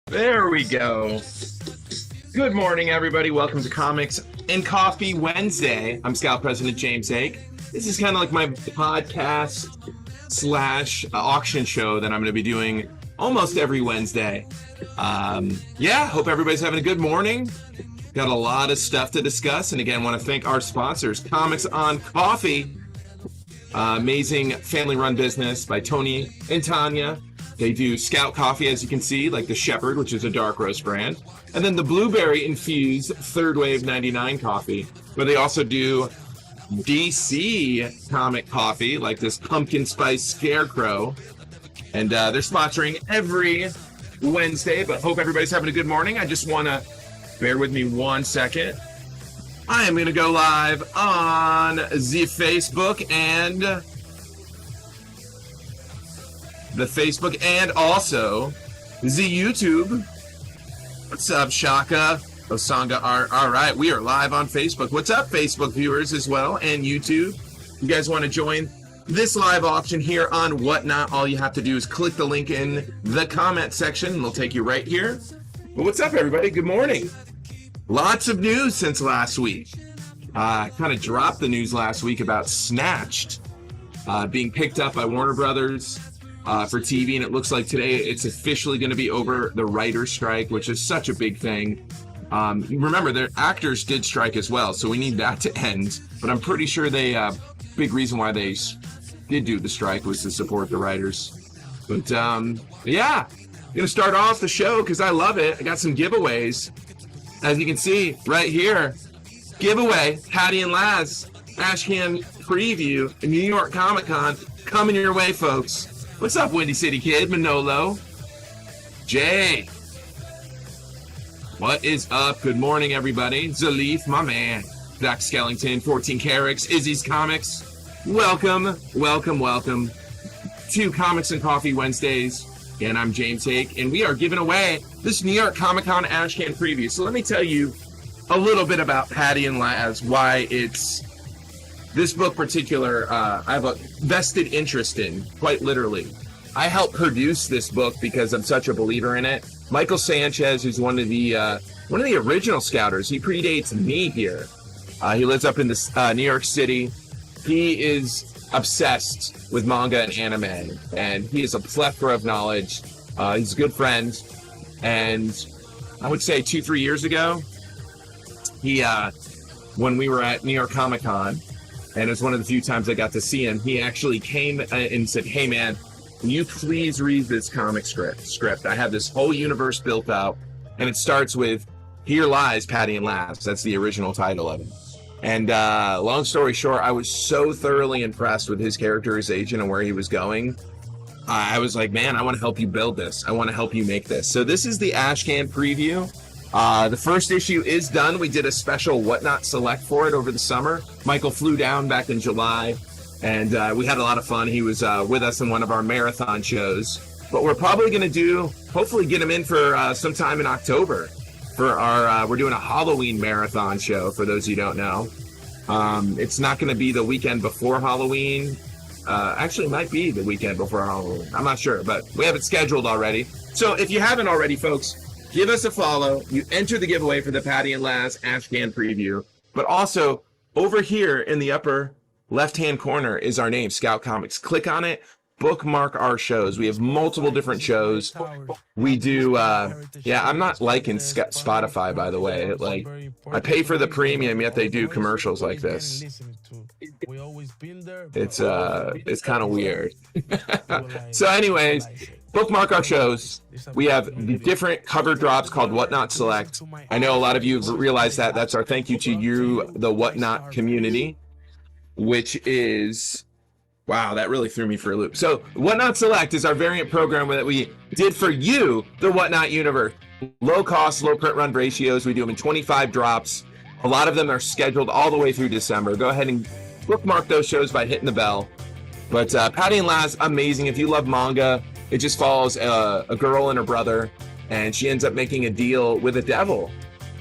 There we go. Good morning, everybody. Welcome to Comics and Coffee Wednesday. I'm Scout President James Haick. This is kind of like my podcast slash auction show that I'm going to be doing almost every Wednesday. Hope everybody's having a good morning. Got a lot of stuff to discuss. And again, want to thank our sponsors, Comics on Coffee. Amazing family-run business by Tony and Tanya. They do Scout coffee, as you can see, like the Shepherd, which is a dark roast brand. And then the blueberry-infused Third Wave 99 coffee. But they also do DC comic coffee, like this Pumpkin Spice Scarecrow. And they're sponsoring every Wednesday, but hope everybody's having a good morning. I just want to bear with me 1 second. I am going to go live on the Facebook and also the YouTube. What's up, Shaka? Osanga Art. All right, we are live on Facebook. What's up, Facebook viewers as well, and YouTube? You guys want to join this live auction here on Whatnot? All you have to do is click the link in the comment section, and it'll take you right here. Well, what's up, everybody? Good morning. Lots of news since last week. I kind of dropped the news last week about Snatched being picked up by Warner Brothers for TV, and it looks like today it's officially going to be over the writer's strike, which is such a big thing. Remember, their actors did strike as well, so we need that to end. But I'm pretty sure big reason why they did do the strike was to support the writers. But I'm gonna start off the show because I love it. I got some giveaways, as you can see right here. Giveaway, Patty and Laz, Ashcan preview, New York Comic Con coming your way, folks. What's up, Windy City Kid, Manolo, Jay? What is up? Good morning, everybody. Zalif, my man. Zach Skellington, 14 Carricks, Izzy's Comics. Welcome to Comics and Coffee Wednesdays. And I'm James Haick, and we are giving away this New York Comic Con Ashcan preview. So let me tell you a little bit about Patty and Laz, why it's this book particular, I have a vested interest in, quite literally. I helped produce this book because I'm such a believer in it. Michael Sanchez, who's one of the original Scouters, he predates me here. He lives up in New York City. He is obsessed with manga and anime, and he has a plethora of knowledge. He's a good friend, and I would say 2-3 years ago, he when we were at New York Comic Con, and it's one of the few times I got to see him, he actually came and said, "Hey man, can you please read this comic script? I have this whole universe built out, and it starts with Here Lies Patty and Laz." That's the original title of it. And long story short, I was so thoroughly impressed with his characterization and where he was going. I was like, man, I want to help you build this. I want to help you make this. So this is the Ashcan preview. The first issue is done. We did a special Whatnot Select for it over the summer. Michael flew down back in July, and we had a lot of fun. He was with us in one of our marathon shows. But we're probably going to hopefully get him in for sometime in October for our, we're doing a Halloween marathon show, for those who don't know. It's not going to be the weekend before Halloween. Actually, it might be the weekend before Halloween. I'm not sure, but we have it scheduled already. So if you haven't already, folks, give us a follow. You enter the giveaway for the Patty and Laz Ashcan preview. But also, over here in the upper left-hand corner is our name, Scout Comics. Click on it. Bookmark our shows. We have multiple different shows. We do, I'm not liking Spotify, by the way. I pay for the premium, yet they do commercials like this. It's kind of weird. So anyways, bookmark our shows. We have the different cover drops called Whatnot Select. I know a lot of you have realized that. That's our thank you to you, the Whatnot community, which is... Wow, that really threw me for a loop. So Whatnot Select is our variant program that we did for you, the Whatnot universe. Low cost, low print run ratios. We do them in 25 drops. A lot of them are scheduled all the way through December. Go ahead and bookmark those shows by hitting the bell. But Patty and Laz, amazing. If you love manga, it just follows a girl and her brother, and she ends up making a deal with the devil.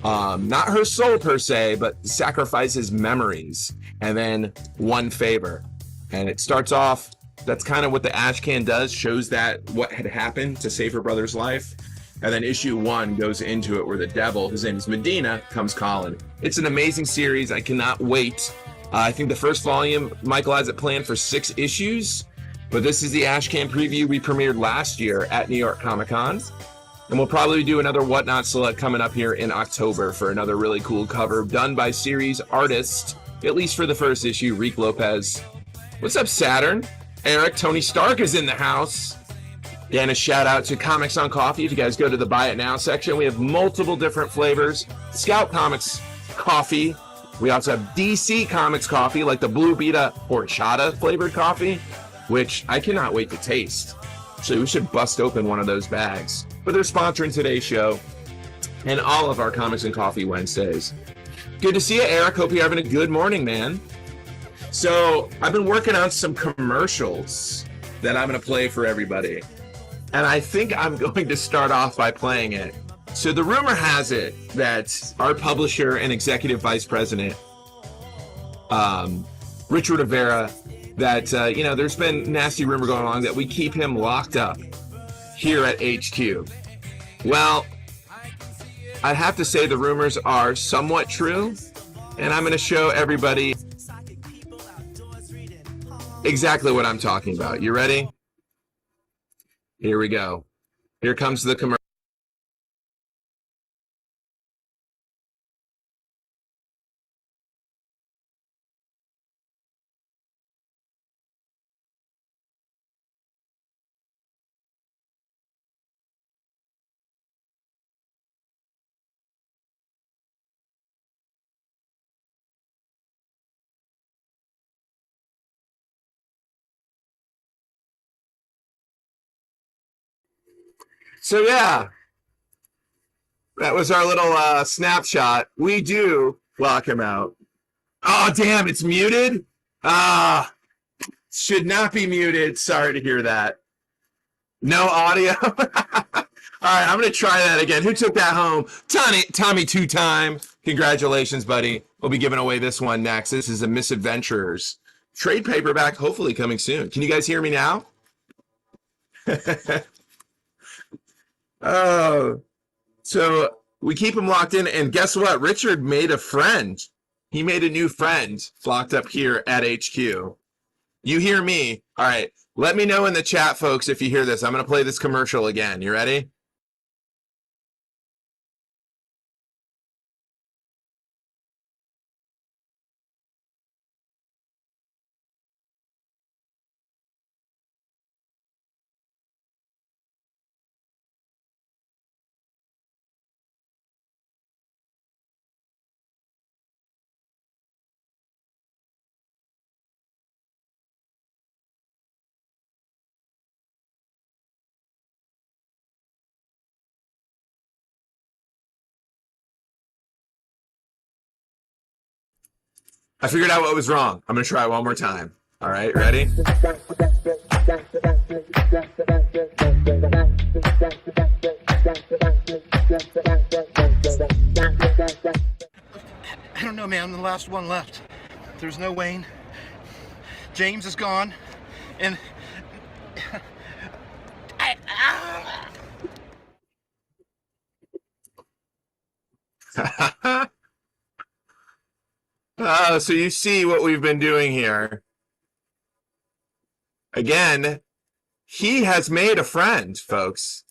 Not her soul per se, but sacrifices memories and then one favor. And it starts off, that's kind of what the Ashcan does, shows that what had happened to save her brother's life. And then issue 1 goes into it where the devil, his name is Medina, comes calling. It's an amazing series. I cannot wait. I think the first volume, Michael has it planned for 6 issues. But this is the Ashcan preview we premiered last year at New York Comic Con. And we'll probably do another Whatnot Select coming up here in October for another really cool cover done by series artist, at least for the first issue, Rick Lopez. What's up, Saturn? Eric, Tony Stark is in the house. Yeah, and a shout out to Comics on Coffee. If you guys go to the Buy It Now section, we have multiple different flavors. Scout Comics Coffee. We also have DC Comics Coffee, like the Blue Beta horchata flavored coffee, which I cannot wait to taste. So we should bust open one of those bags. But they're sponsoring today's show and all of our Comics and Coffee Wednesdays. Good to see you, Eric. Hope you're having a good morning, man. So I've been working on some commercials that I'm going to play for everybody. And I think I'm going to start off by playing it. So the rumor has it that our publisher and executive vice president, Richard Rivera, that, there's been nasty rumor going along that we keep him locked up here at HQ. Well, I have to say the rumors are somewhat true, and I'm going to show everybody exactly what I'm talking about. You ready? Here we go. Here comes the commercial. So yeah, that was our little snapshot. We do lock him out. Oh, damn, it's muted? Should not be muted. Sorry to hear that. No audio? All right, I'm going to try that again. Who took that home? Tommy two-time. Congratulations, buddy. We'll be giving away this one next. This is a Misadventurers trade paperback, hopefully coming soon. Can you guys hear me now? Oh, so we keep him locked in, and guess what? Richard made a friend. He made a new friend locked up here at HQ. You hear me? All right. Let me know in the chat, folks, if you hear this. I'm going to play this commercial again. You ready? I figured out what was wrong. I'm going to try one more time. All right, ready? I don't know, man. I'm the last one left. There's no Wayne. James is gone. And... So you see what we've been doing here. Again, he has made a friend, folks.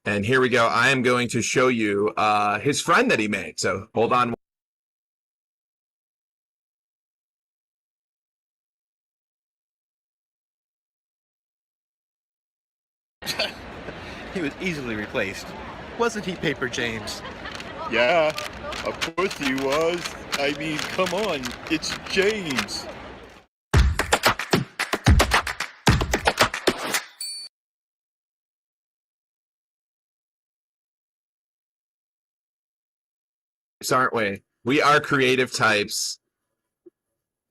And here we go. I am going to show you his friend that he made. So hold on. He was easily replaced. Wasn't he, Paper James? Yeah, of course he was. I mean, come on, it's James. Aren't we? We are creative types.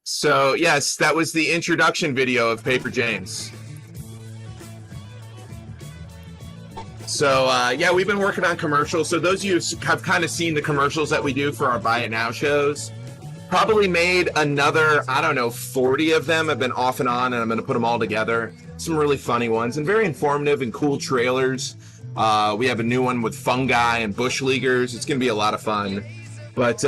So yes, that was the introduction video of Paper James. So yeah, we've been working on commercials. So those of you who have kind of seen the commercials that we do for our Buy It Now shows, probably made another, I don't know, 40 of them have been off and on, and I'm going to put them all together. some really funny ones and very informative and cool trailers. We have a new one with fungi and bush leaguers. It's going to be a lot of fun. But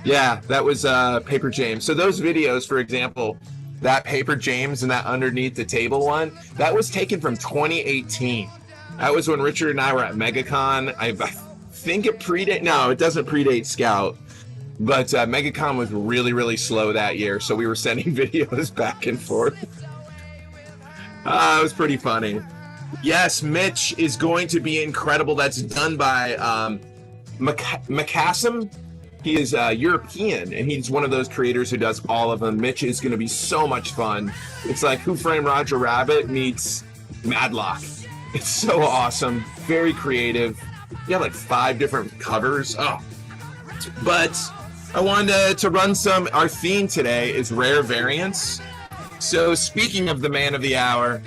yeah, that was Paper James. So those videos, for example, that Paper James and that underneath the table one, that was taken from 2018. That was when Richard and I were at MegaCon. I think it it doesn't predate Scout. But MegaCon was really, really slow that year, so we were sending videos back and forth. It was pretty funny. Yes, Mitch is going to be incredible. That's done by Macassim. He is European, and he's one of those creators who does all of them. Mitch is going to be so much fun. It's like Who Framed Roger Rabbit meets Madlock. It's so awesome. Very creative. You have like 5 different covers. Oh. But I wanted to run some. Our theme today is rare variants. So speaking of the man of the hour,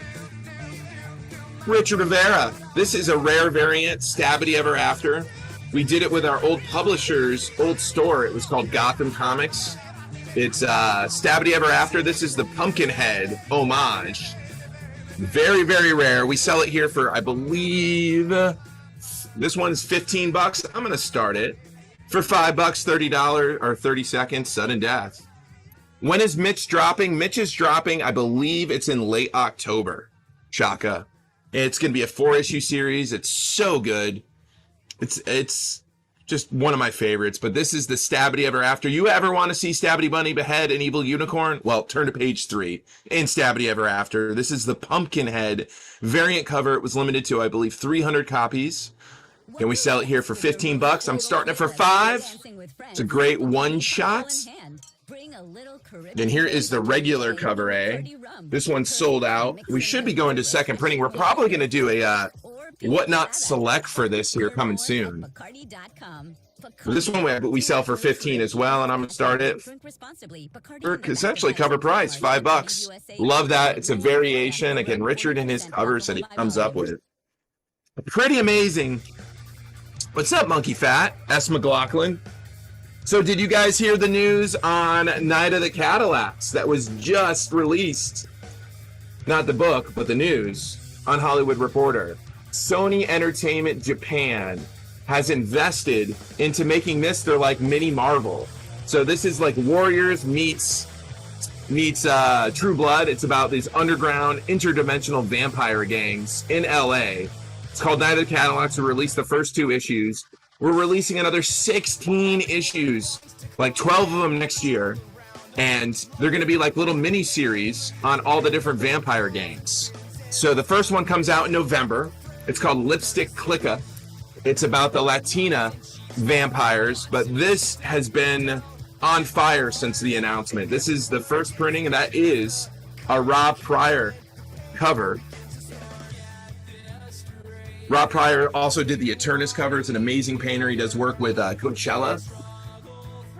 Richard Rivera. This is a rare variant, Stabbity Ever After. We did it with our old publisher's old store. It was called Gotham Comics. It's Stabbity Ever After. This is the Pumpkinhead homage. Very, very rare. We sell it here for, I believe, this one's $15. I'm going to start it for $5, $30 or 30 seconds, sudden death. When is Mitch dropping? Mitch is dropping, I believe it's in late October. Shaka. It's going to be a 4-issue series. It's so good. It's just one of my favorites. But this is the Stabbity Ever After. You ever want to see Stabbity Bunny behead an evil unicorn? Well, turn to page 3 in Stabbity Ever After. This is the Pumpkinhead variant cover. It was limited to, I believe, 300 copies. And we sell it here for $15. I'm starting it for $5. It's a great one-shot. And here is the regular cover A. This one's sold out. We should be going to second printing. We're probably going to do a Whatnot Select for this here coming soon. This one we sell for $15 as well, and I'm going to start it for essentially cover price, $5. Love that. It's a variation. Again, Richard and his covers that he comes up with. Pretty amazing. What's up, Monkey Fat? S. McLaughlin. So did you guys hear the news on Night of the Cadillacs that was just released? Not the book, but the news on Hollywood Reporter. Sony Entertainment Japan has invested into making this their like mini Marvel. So this is like Warriors meets True Blood. It's about these underground interdimensional vampire gangs in LA. It's called Night of the Cadillacs. We released the first 2 issues. We're releasing another 16 issues, like 12 of them next year. And they're going to be like little mini-series on all the different vampire gangs. So the first one comes out in November. It's called Lipstick Clicka. It's about the Latina vampires, but this has been on fire since the announcement. This is the first printing, and that is a Rob Pryor cover. Rob Pryor also did the Eternus cover. It's an amazing painter. He does work with Coachella.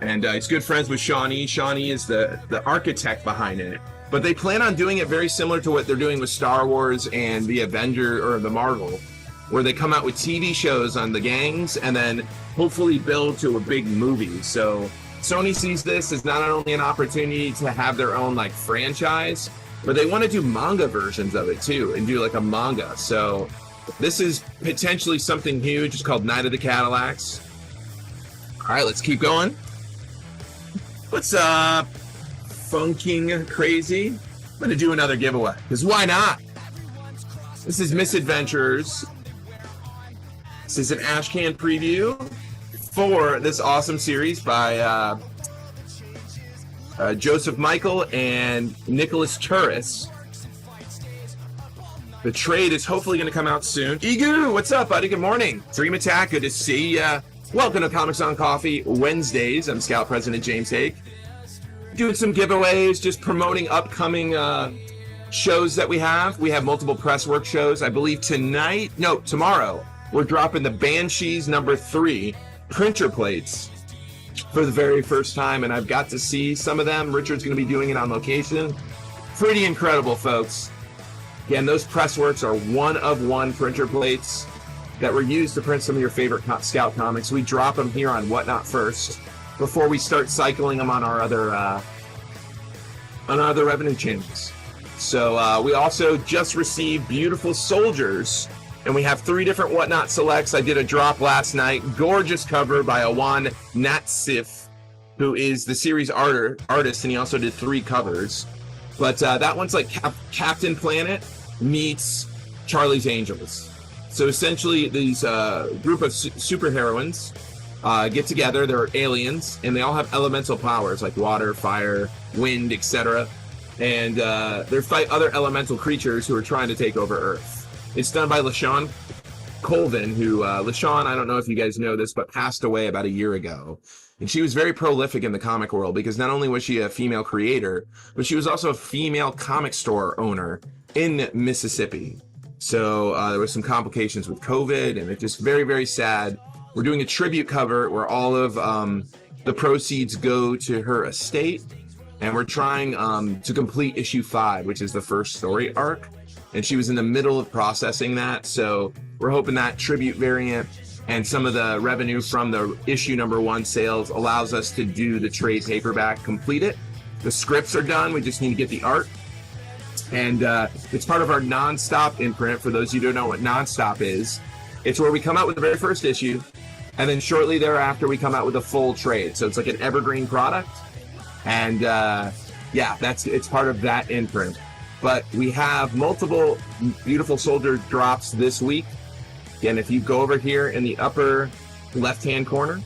And he's good friends with Shawnee. Shawnee is the architect behind it. But they plan on doing it very similar to what they're doing with Star Wars and the Avenger or the Marvel, where they come out with TV shows on the gangs and then hopefully build to a big movie. So Sony sees this as not only an opportunity to have their own like franchise, but they want to do manga versions of it too and do like a manga. So this is potentially something huge. It's called Night of the Cadillacs. All right, let's keep going. What's up, Funking Crazy? I'm going to do another giveaway, because why not? This is Misadventures. This is an Ashcan preview for this awesome series by Joseph Michael and Nicholas Turris. The trade is hopefully going to come out soon. Igu, what's up, buddy? Good morning. Dream Attack, good to see ya. Welcome to Comics on Coffee Wednesdays. I'm Scout President James Haick. Doing some giveaways, just promoting upcoming shows that we have. We have multiple press work shows. I believe tomorrow, we're dropping the Banshees #3 printer plates for the very first time, and I've got to see some of them. Richard's going to be doing it on location. Pretty incredible, folks. Again, those press works are one-of-one printer plates that were used to print some of your favorite Scout comics. We drop them here on Whatnot first before we start cycling them on our other revenue channels. So we also just received Beautiful Soldiers, and we have 3 different Whatnot selects. I did a drop last night. Gorgeous cover by Awan Natsif, who is the series artist, and he also did 3 covers. But that one's like Captain Planet meets Charlie's Angels. So essentially, these group of superheroines get together. They're aliens, and they all have elemental powers like water, fire, wind, etc. And they fight other elemental creatures who are trying to take over Earth. It's done by LaShawn Colvin, who, LaShawn, I don't know if you guys know this, but passed away about a year ago. And she was very prolific in the comic world because not only was she a female creator, but she was also a female comic store owner in Mississippi. So there was some complications with COVID, and it's just very, very sad. We're doing a tribute cover where all of the proceeds go to her estate. And we're trying to complete issue 5, which is the first story arc. And she was in the middle of processing that. So we're hoping that tribute variant and some of the revenue from the issue number 1 sales allows us to do the trade paperback, complete it. The scripts are done. We just need to get the art. And it's part of our Nonstop imprint. For those of you who don't know what Nonstop is, it's where we come out with the very first issue. And then shortly thereafter, we come out with a full trade. So it's like an evergreen product. And yeah, it's part of that imprint. But we have multiple Beautiful Soldier drops this week. Again, if you go over here in the upper left-hand corner,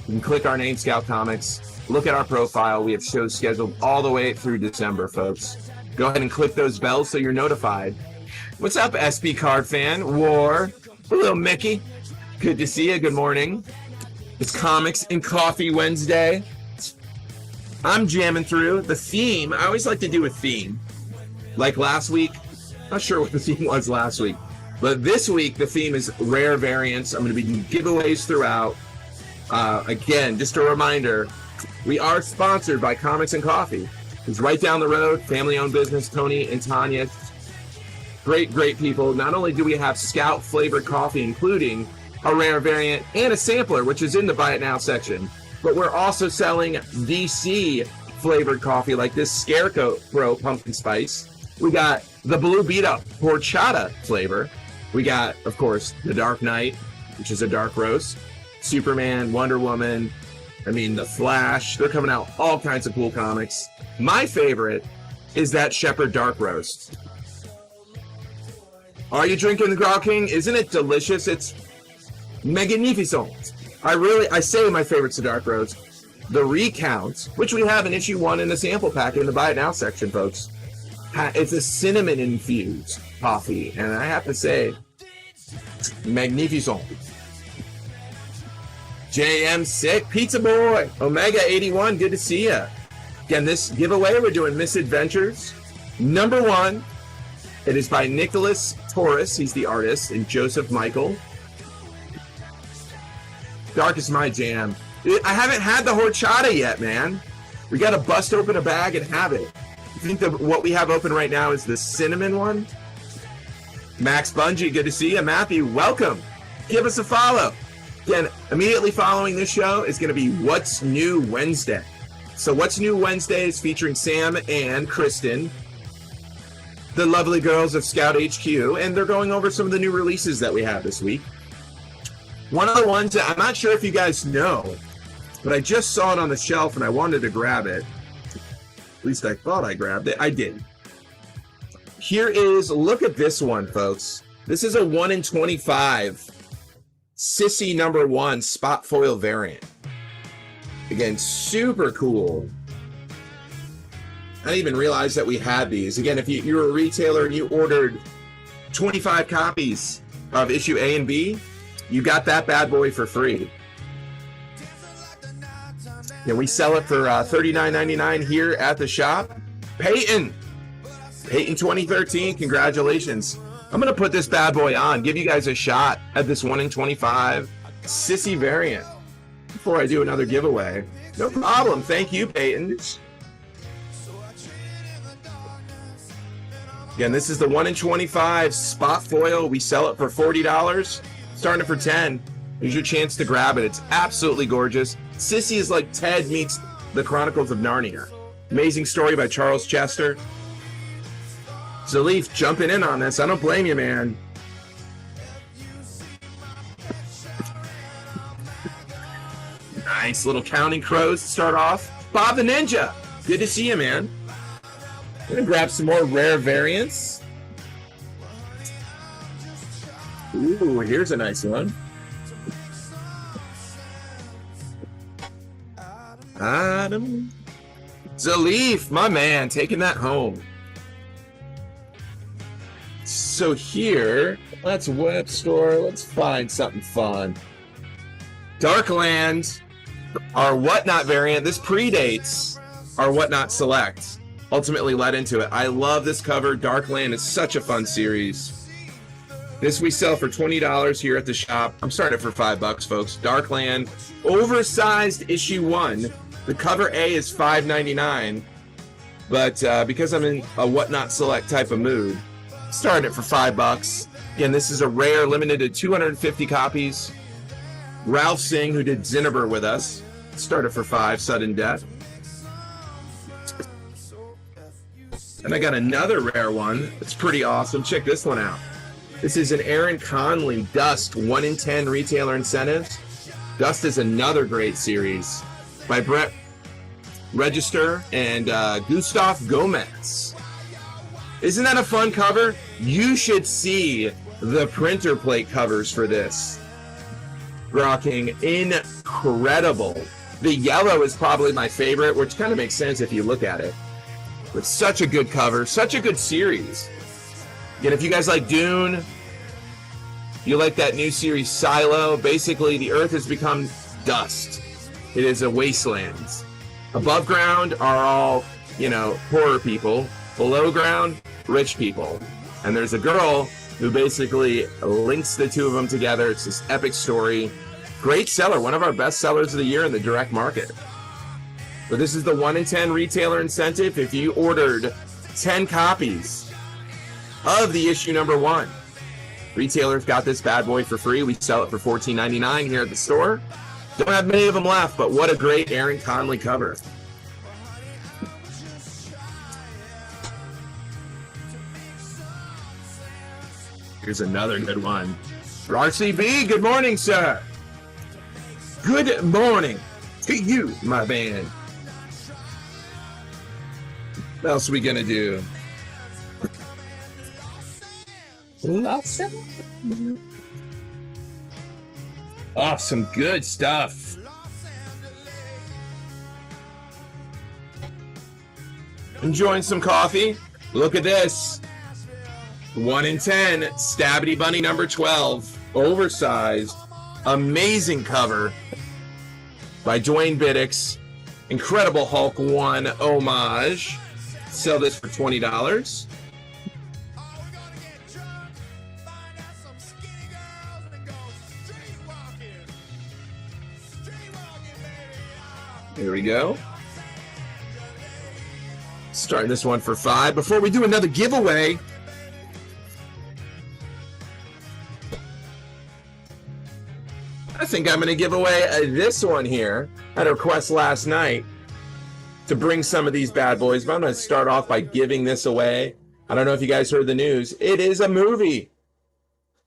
you can click our name, Scout Comics, look at our profile. We have shows scheduled all the way through December, folks. Go ahead and click those bells so you're notified. What's up, SP Card fan? War. Hello, Mickey. Good to see you. Good morning. It's Comics and Coffee Wednesday. I'm jamming through. The theme, I always like to do a theme. Like last week, not sure what the theme was last week, but this week the theme is rare variants. I'm going to be doing giveaways throughout. Again, just a reminder, we are sponsored by Comics and Coffee. It's right down the road, family-owned business, Tony and Tanya. Great, great people. Not only do we have Scout flavored coffee, including a rare variant and a sampler, which is in the Buy It Now section, but we're also selling DC flavored coffee like this Scarecrow pumpkin spice. We got the Blue Beat Up horchata flavor. We got, of course, the Dark Knight, which is a dark roast. Superman, Wonder Woman, the Flash. They're coming out all kinds of cool comics. My favorite is that Shepherd Dark Roast. Are you drinking the Grog King? Isn't it delicious? It's magnificent. I say my favorite's the Dark Roast. The Recount, which we have in issue 1 in the sample pack in the Buy It Now section, folks. It's a cinnamon-infused coffee, and I have to say, magnificent. JM Sick, Pizza Boy, Omega 81, good to see ya. Again, this giveaway, we're doing Misadventures. Number 1, it is by Nicholas Torres, he's the artist, and Joseph Michael. Dark is my jam. I haven't had the horchata yet, man. We got to bust open a bag and have it. I think what we have open right now is the cinnamon one. Max Bungie, good to see you. Matthew, welcome. Give us a follow. Again, immediately following this show is going to be What's New Wednesday. So What's New Wednesday is featuring Sam and Kristen, the lovely girls of Scout HQ, and they're going over some of the new releases that we have this week. One of the ones that I'm not sure if you guys know, but I just saw it on the shelf and I wanted to grab it. At least I thought I grabbed it. I did. Here is, look at this one, folks. This is a 1 in 25 Sissy number 1 spot foil variant. Again, super cool. I didn't even realize that we had these. Again, if you're a retailer and you ordered 25 copies of issue A and B, you got that bad boy for free. And we sell it for $39.99 here at the shop. Peyton 2013, congratulations. I'm going to put this bad boy on, give you guys a shot at this 1 in 25 Sissy variant before I do another giveaway. No problem. Thank you, Peyton. Again, this is the 1 in 25 spot foil. We sell it for $40. Starting it for $10. Here's your chance to grab it. It's absolutely gorgeous. Sissy is like Ted meets the Chronicles of Narnia. Amazing story by Charles Chester. Zalif jumping in on this. I don't blame you, man. Nice little Counting Crows to start off. Bob the Ninja. Good to see you, man. I'm going to grab some more rare variants. Ooh, here's a nice one. Adam Zalif, my man, taking that home. So here, let's web store. Let's find something fun. Darkland, our Whatnot variant. This predates our Whatnot Select. Ultimately led into it. I love this cover. Darkland is such a fun series. This we sell for $20 here at the shop. I'm starting it for $5, folks. Darkland, oversized issue 1. The cover A is $5.99, but because I'm in a Whatnot Select type of mood, starting it for $5. Again, this is a rare, limited to 250 copies. Ralph Singh, who did Zinneber with us, started for $5. Sudden Death. And I got another rare one. It's pretty awesome. Check this one out. This is an Aaron Conley Dust 1 in 10 retailer incentives. Dust is another great series by Brett Register and Gustav Gomez. Isn't that a fun cover? You should see the printer plate covers for this. Rocking incredible. The yellow is probably my favorite, which kind of makes sense if you look at it. But such a good cover, such a good series. Again, if you guys like Dune, you like that new series Silo, basically the Earth has become dust. It is a wasteland. Above ground are all, horror people. Below ground, rich people. And there's a girl who basically links the two of them together. It's this epic story. Great seller, one of our best sellers of the year in the direct market. But this is the 1 in 10 retailer incentive. If you ordered 10 copies of the issue number 1, retailers got this bad boy for free. We sell it for $14.99 here at the store. Don't have many of them left, but what a great Aaron Conley cover. Here's another good one. RCB, good morning, sir. Good morning to you, my man. What else are we gonna do? Some good stuff. Enjoying some coffee? Look at this. 1 in 10, Stabity Bunny number 12, oversized, amazing cover by Dwayne Biddix. Incredible Hulk 1 homage. Sell this for $20. Here we go. Starting this one for $5. Before we do another giveaway, I think I'm going to give away this one here. I had a request last night to bring some of these bad boys, but I'm going to start off by giving this away. I don't know if you guys heard the news. It is a movie.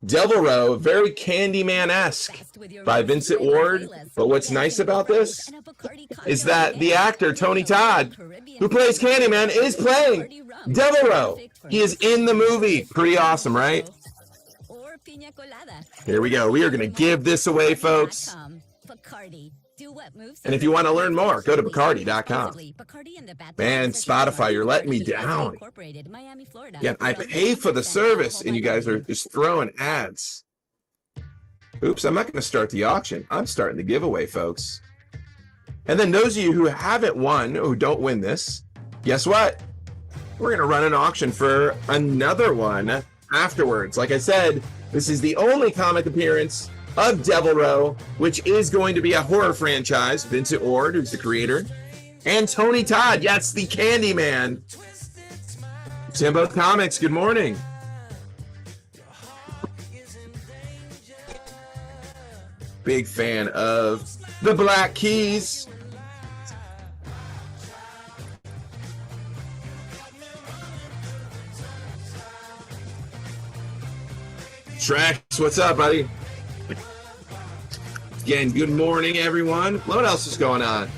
Devil Row, very Candyman-esque by Vincent Ward. But what's nice about this is that the actor, Tony Todd, who plays Candyman, is playing Devil Row. He is in the movie. Pretty awesome, right? Here we go. We are going to give this away, folks. And if you want to learn more, go to Bacardi.com. Man, Spotify, you're letting me down. Yeah, I pay for the service, and you guys are just throwing ads. Oops, I'm not going to start the auction. I'm starting the giveaway, folks. And then those of you who haven't won, who don't win this, guess what? We're going to run an auction for another one afterwards. Like I said, this is the only comic appearance of Devil Row, which is going to be a horror franchise. Vincent Ward, who's the creator, and Tony Todd, yes, the Candyman. Timbo Comics, good morning. Big fan of the Black Keys. Trex, what's up, buddy? Again, good morning, everyone. What else is going on?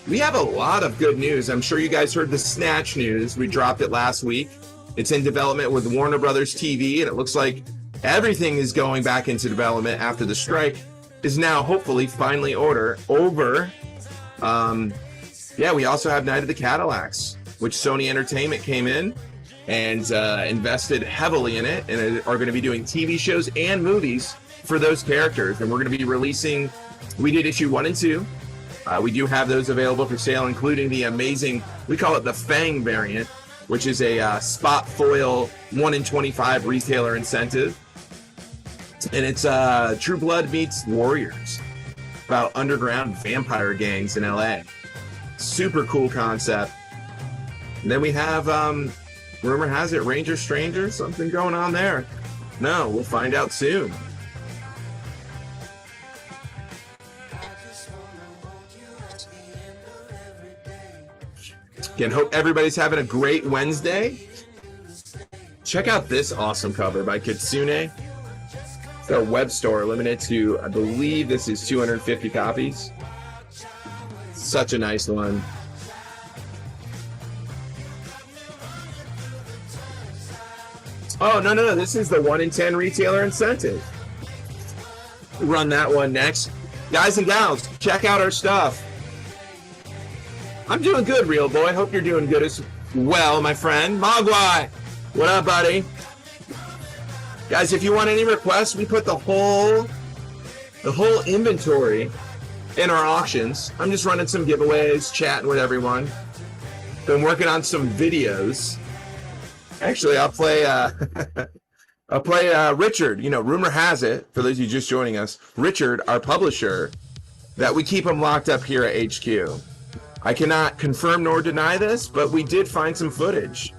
We have a lot of good news. I'm sure you guys heard the Snatch news. We dropped it last week. It's in development with Warner Brothers TV, and it looks like everything is going back into development after the strike is now hopefully finally over. Yeah, we also have Night of the Cadillacs, which Sony Entertainment came in and invested heavily in it, and are going to be doing TV shows and movies for those characters. And we're going to be releasing, we did issue 1 and 2. We do have those available for sale, including the amazing, we call it the Fang variant, which is a spot foil 1 in 25 retailer incentive. And it's True Blood meets Warriors, about underground vampire gangs in LA. Super cool concept. And then we have, rumor has it, Ranger Stranger, something going on there. No, we'll find out soon. Again, hope everybody's having a great Wednesday. Check out this awesome cover by Kitsune. It's our web store, limited to, I believe this is 250 copies. Such a nice one. Oh, no, this is the 1 in 10 retailer incentive. We'll run that one next. Guys and gals, check out our stuff. I'm doing good, real boy. Hope you're doing good as well, my friend. Mogwai, what up, buddy? Guys, if you want any requests, we put the whole inventory in our auctions. I'm just running some giveaways, chatting with everyone. Been working on some videos. Actually, I'll play Richard. You know, rumor has it, for those of you just joining us, Richard, our publisher, that we keep him locked up here at HQ. I cannot confirm nor deny this, but we did find some footage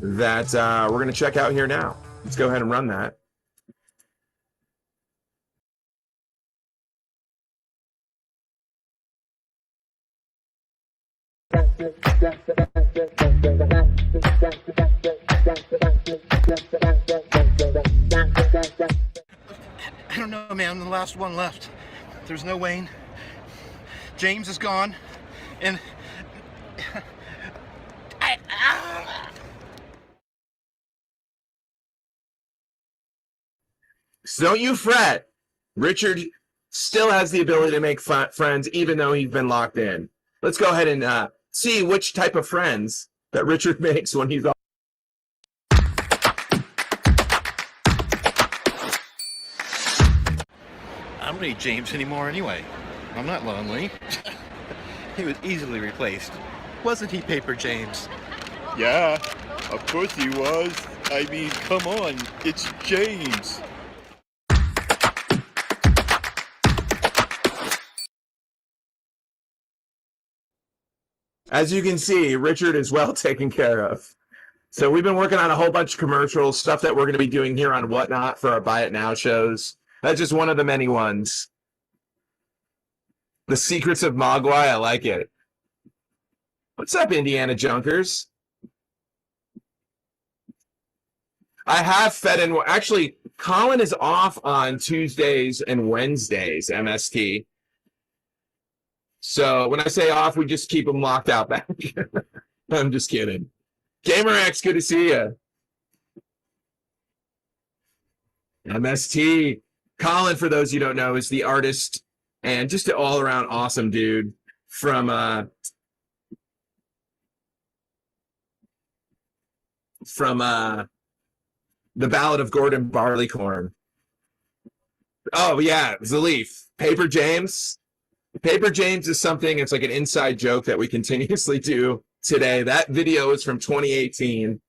that we're going to check out here now. Let's go ahead and run that. I don't know, man. I'm the last one left. There's no Wayne. James is gone. And So don't you fret. Richard still has the ability to make friends, even though he's been locked in. Let's go ahead and see which type of friends that Richard makes when he's off. I don't need James anymore anyway. I'm not lonely. He was easily replaced. Wasn't he, Paper James? Yeah, of course he was. I mean, come on, it's James. As you can see, Richard is well taken care of. So we've been working on a whole bunch of commercials, stuff that we're going to be doing here on Whatnot for our Buy It Now shows. That's just one of the many ones. The Secrets of Mogwai, I like it. What's up, Indiana Junkers? I have fed in. Actually, Colin is off on Tuesdays and Wednesdays, MST. So when I say off, we just keep him locked out back. I'm just kidding. GamerX, good to see you. MST. Colin, for those you don't know, is the artist and just an all-around awesome dude from the Ballad of Gordon Barleycorn. Oh yeah, Zalif. Paper James. Paper James is something, it's like an inside joke that we continuously do today. That video is from 2018.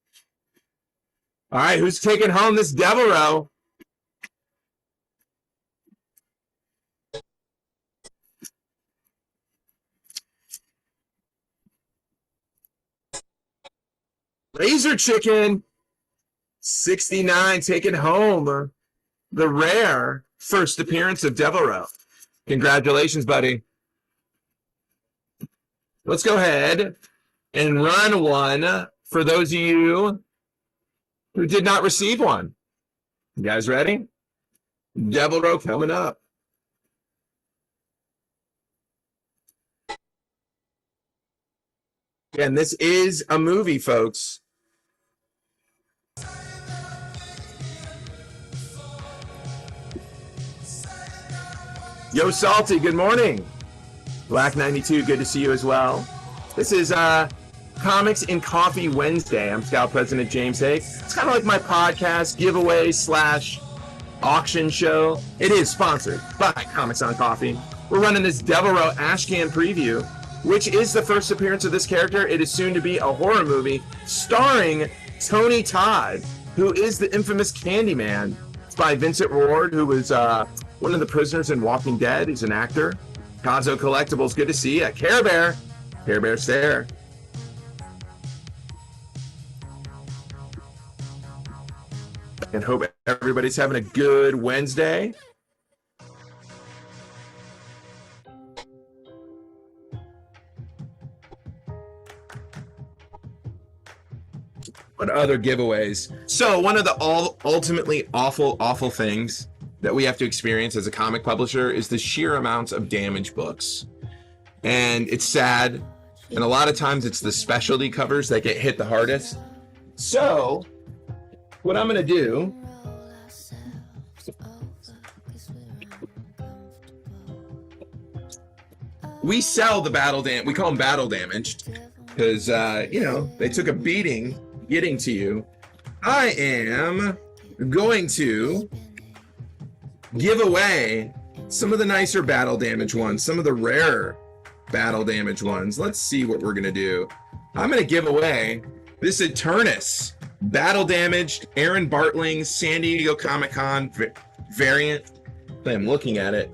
All right, who's taking home this Devil Row? Laser Chicken 69 taking home the rare first appearance of Devil Row. Congratulations, buddy. Let's go ahead and run one for those of you who did not receive one. You guys ready? Devil Row coming up. And this is a movie, folks. Yo, Salty, good morning. Black 92, good to see you as well. This is Comics and Coffee Wednesday. I'm Scout President James Haick. It's kind of like my podcast giveaway / auction show. It is sponsored by Comics on Coffee. We're running this Devil Row Ashcan preview, which is the first appearance of this character. It is soon to be a horror movie starring Tony Todd, who is the infamous Candyman. It's by Vincent Ward, who was one of the prisoners in Walking Dead. He's an actor. Gonzo Collectibles, good to see you. Care Bear's there. And hope everybody's having a good Wednesday. What other giveaways? So one of the ultimately awful things that we have to experience as a comic publisher is the sheer amounts of damaged books. And it's sad. And a lot of times it's the specialty covers that get hit the hardest. So what I'm going to do we sell the we call them battle damaged because, they took a beating getting to you. I am going to give away some of the nicer battle damage ones, some of the rarer battle damage ones. Let's see what we're going to do. I'm going to give away this Eternus battle damaged Aaron Bartling San Diego Comic-Con variant. I'm looking at it.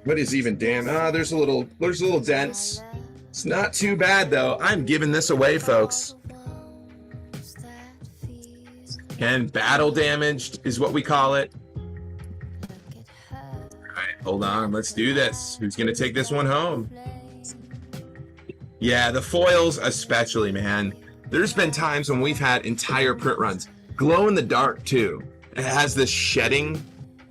What is even damn? There's a little dents. It's not too bad though. I'm giving this away, folks. And battle damaged is what we call it. All right, hold on. Let's do this. Who's gonna take this one home? Yeah, the foils especially, man. There's been times when we've had entire print runs. Glow in the dark too. It has this shedding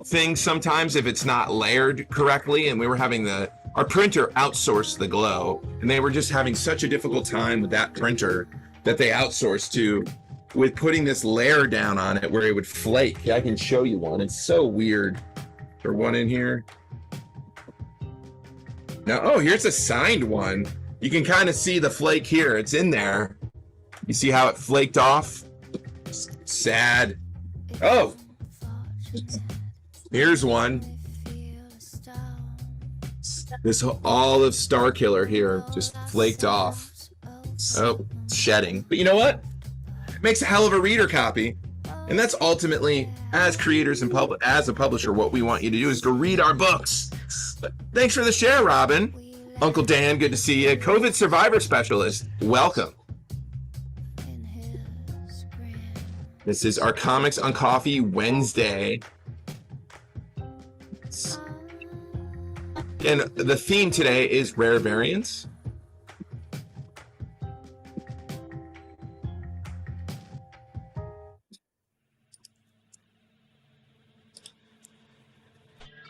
thing sometimes if it's not layered correctly, and we were having our printer outsourced the glow, and they were just having such a difficult time with that printer that they outsourced with putting this layer down on it where it would flake. I can show you one. It's so weird. There one in here. Now, here's a signed one. You can kind of see the flake here. It's in there. You see how it flaked off? Sad. Oh, here's one. This Olive Star Killer here just flaked off. Oh, shedding. But you know what? It makes a hell of a reader copy. And that's ultimately, as creators and as a publisher, what we want you to do is to read our books. Thanks for the share, Robin. Uncle Dan, good to see you. COVID survivor specialist, welcome. This is our Comics on Coffee Wednesday. And the theme today is rare variants.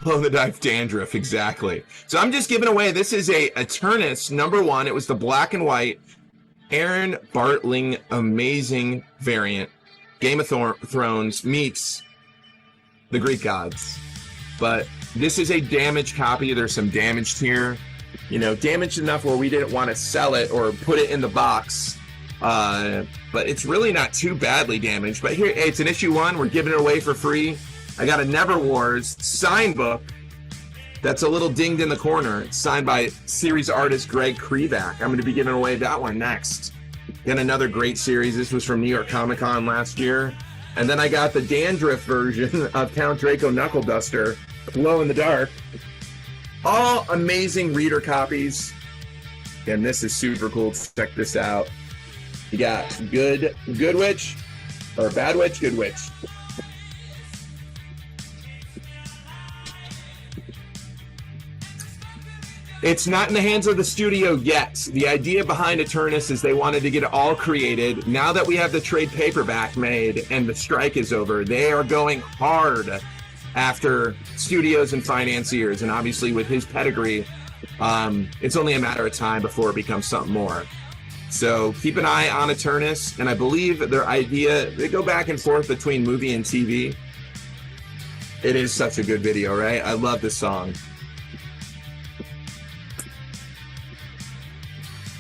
Blow in the dive dandruff, exactly. So I'm just giving away, this is a Eternus #1. It was the black and white Aaron Bartling amazing variant. Game of Thrones meets the Greek gods. But this is a damaged copy. There's some damaged here. Damaged enough where we didn't want to sell it or put it in the box. But it's really not too badly damaged. But here, it's an issue 1. We're giving it away for free. I got a Never Wars signed book that's a little dinged in the corner. It's signed by series artist Greg Krivak. I'm going to be giving away that one next. Then another great series. This was from New York Comic Con last year. And then I got the dandruff version of Count Draco Knuckle Duster, Glow in the Dark. All amazing reader copies. And this is super cool. Check this out. You got Good Witch, or Bad Witch, Good Witch. It's not in the hands of the studio yet. The idea behind Eternus is they wanted to get it all created. Now that we have the trade paperback made and the strike is over, they are going hard after studios and financiers. And obviously with his pedigree, it's only a matter of time before it becomes something more. So keep an eye on Eternus. And I believe their idea, they go back and forth between movie and TV. It is such a good video, right? I love this song.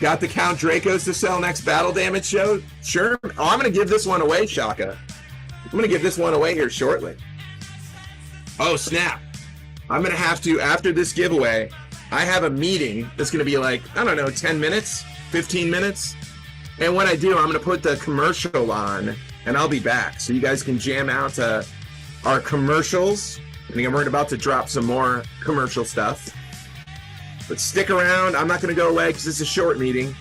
Got the Count Dracos to sell next Battle Damage show? Sure. Oh, I'm going to give this one away, Shaka. I'm going to give this one away here shortly. Oh, snap. I'm going to have to, after this giveaway, I have a meeting that's going to be like, I don't know, 10 minutes, 15 minutes. And when I do, I'm going to put the commercial on, and I'll be back. So you guys can jam out to our commercials. I think we're about to drop some more commercial stuff. But stick around. I'm not going to go away because it's a short meeting.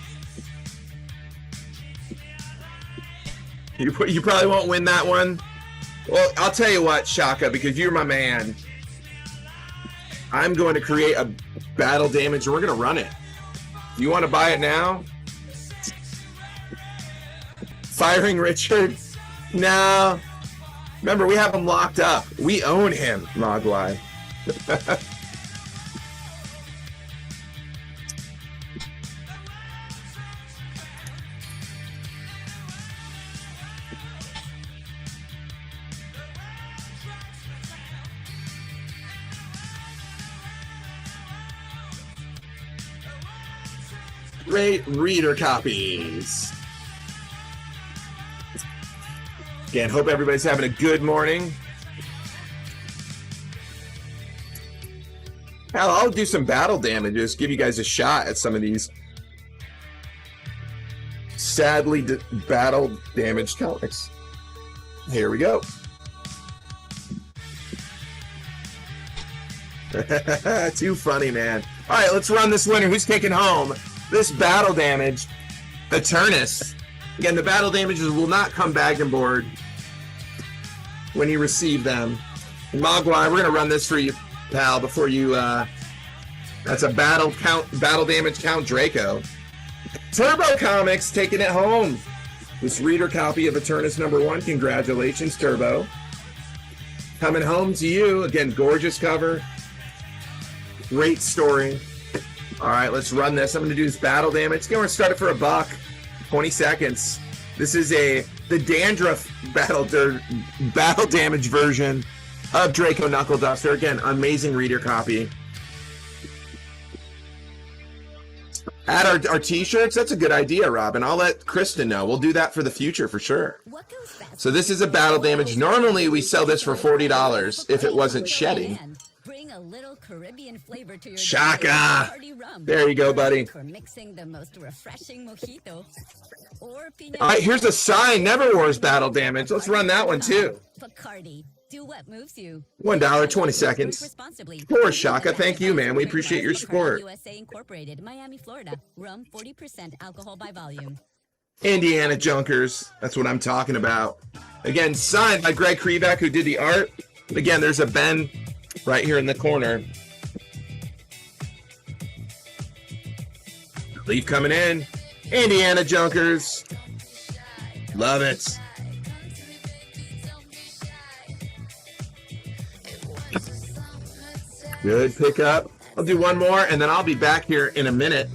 You probably won't win that one. Well, I'll tell you what, Shaka, because you're my man. I'm going to create a Battle Damage, and we're going to run it. You want to buy it now? Firing Richard? No. Remember, we have him locked up. We own him, Mogwai. Great reader copies. Again, hope everybody's having a good morning. Hell, I'll do some battle damages, give you guys a shot at some of these sadly battle damage comics. Here we go. Too funny, man. All right, let's run this winner. Who's taking home this battle damage? Eternus. Again, the battle damages will not come bag and board when you receive them. And Mogwai, we're gonna run this for you, pal, before you that's a battle damage Count Draco. Turbo Comics taking it home. This reader copy of Eternus #1. Congratulations, Turbo. Coming home to you. Again, gorgeous cover. Great story. All right, let's run this. I'm going to do this battle damage. We're going to start it for $1. 20 seconds. This is the dandruff battle damage version of Draco Knuckle Duster. Again, amazing reader copy. Add our t-shirts. That's a good idea, Robin. I'll let Kristen know. We'll do that for the future for sure. So this is a battle damage. Normally we sell this for $40 if it wasn't shedding. A little Caribbean flavor to your Shaka. There you go, buddy. For mixing the most refreshing mojito or pina. All right, here's a sign. Neverware's battle damage. Let's run that one too. Bacardi. Do what moves you. $1, 20 seconds. Poor Shaka. Thank you, man. We appreciate your support. USA Incorporated, Miami, Florida. Rum, 40% alcohol by volume. Indiana Junkers. That's what I'm talking about. Again, signed by Greg Krivak, who did the art. Again, there's a Ben right here in the corner. Leaf coming in. Indiana Junkers. Love it. Good pickup. I'll do one more, and then I'll be back here in a minute.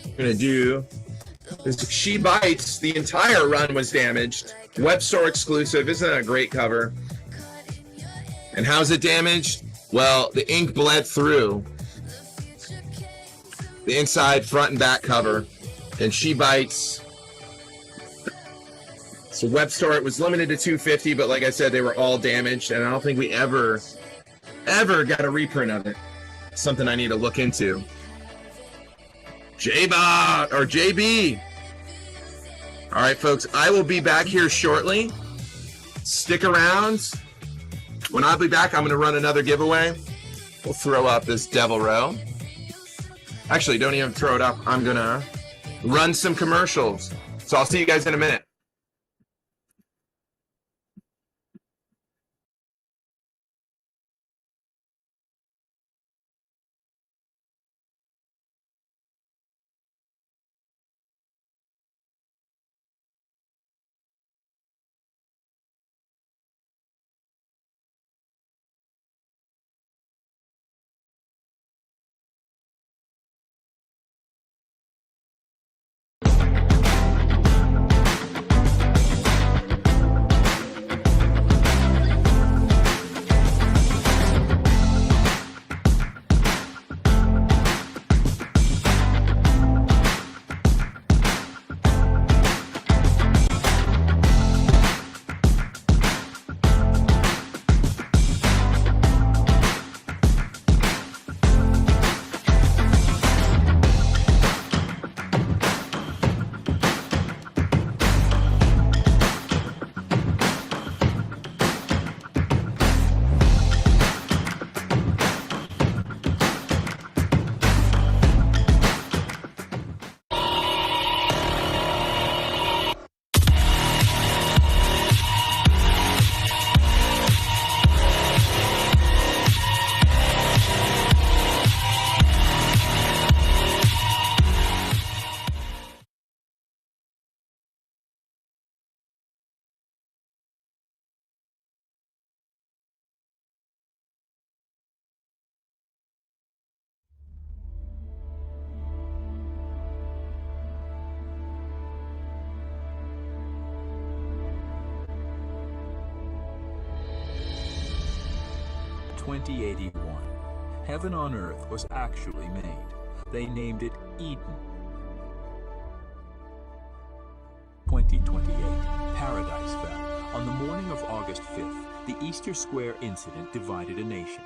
I'm going to do this. She Bites. The entire run was damaged. Web store exclusive. Isn't that a great cover? And how's it damaged? Well, the ink bled through the inside, front, and back cover. And She Bites. So web store, it was limited to 250, but like I said, they were all damaged, and I don't think we ever got a reprint of it. Something I need to look into. J-Bot or JB. All right, folks, I will be back here shortly. Stick around. When I'll be back, I'm going to run another giveaway. We'll throw up this Devil Row. Actually, don't even throw it up. I'm going to run some commercials. So I'll see you guys in a minute. 2081, heaven on earth was actually made. They named it Eden. 2028, paradise fell. On the morning of August 5th, the Easter Square incident divided a nation.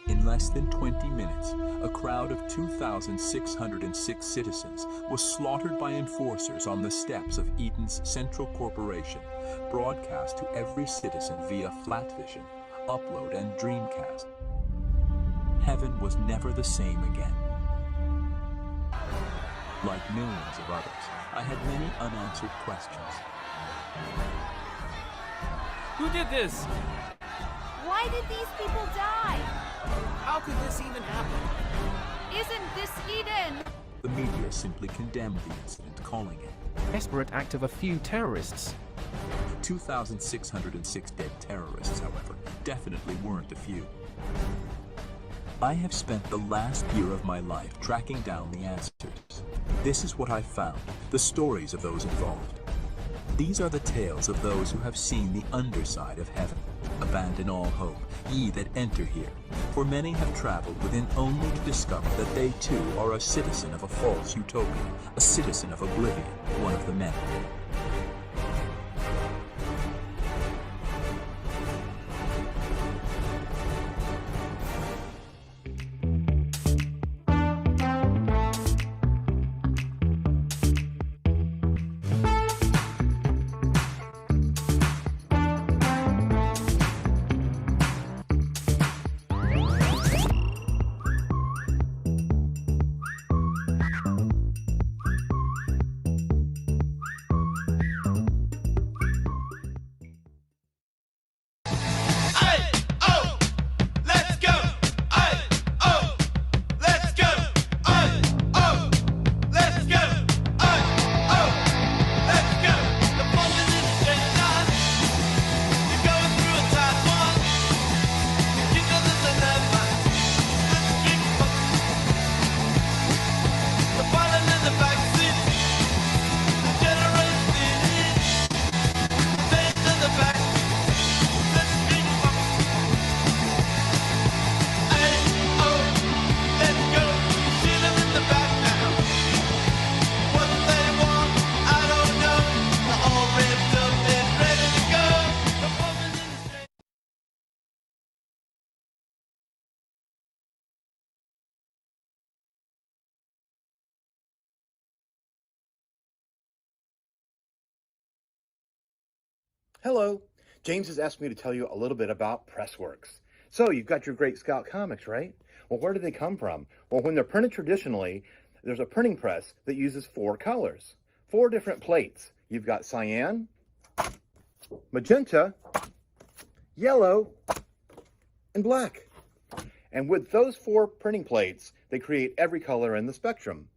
In less than 20 minutes, a crowd of 2,606 citizens was slaughtered by enforcers on the steps of Eden's Central Corporation, broadcast to every citizen via Flatvision, Upload, and Dreamcast. Heaven was never the same again. Like millions of others, I had many unanswered questions. Who did this? Why did these people die? How could this even happen? Isn't this Eden? The media simply condemned the incident, calling it Desperate act of a few terrorists. 2,606 dead terrorists, however, definitely weren't a few. I have spent the last year of my life tracking down the answers. This is what I found, the stories of those involved. These are the tales of those who have seen the underside of heaven. Abandon all hope, ye that enter here. For many have traveled within only to discover that they too are a citizen of a false utopia, a citizen of oblivion, one of the many. Hello, James has asked me to tell you a little bit about Pressworks. So you've got your Great Scout comics, right? Well, where do they come from? Well, when they're printed traditionally, there's a printing press that uses 4 colors, 4 different plates. You've got cyan, magenta, yellow, and black. And with those 4 printing plates, they create every color in the spectrum.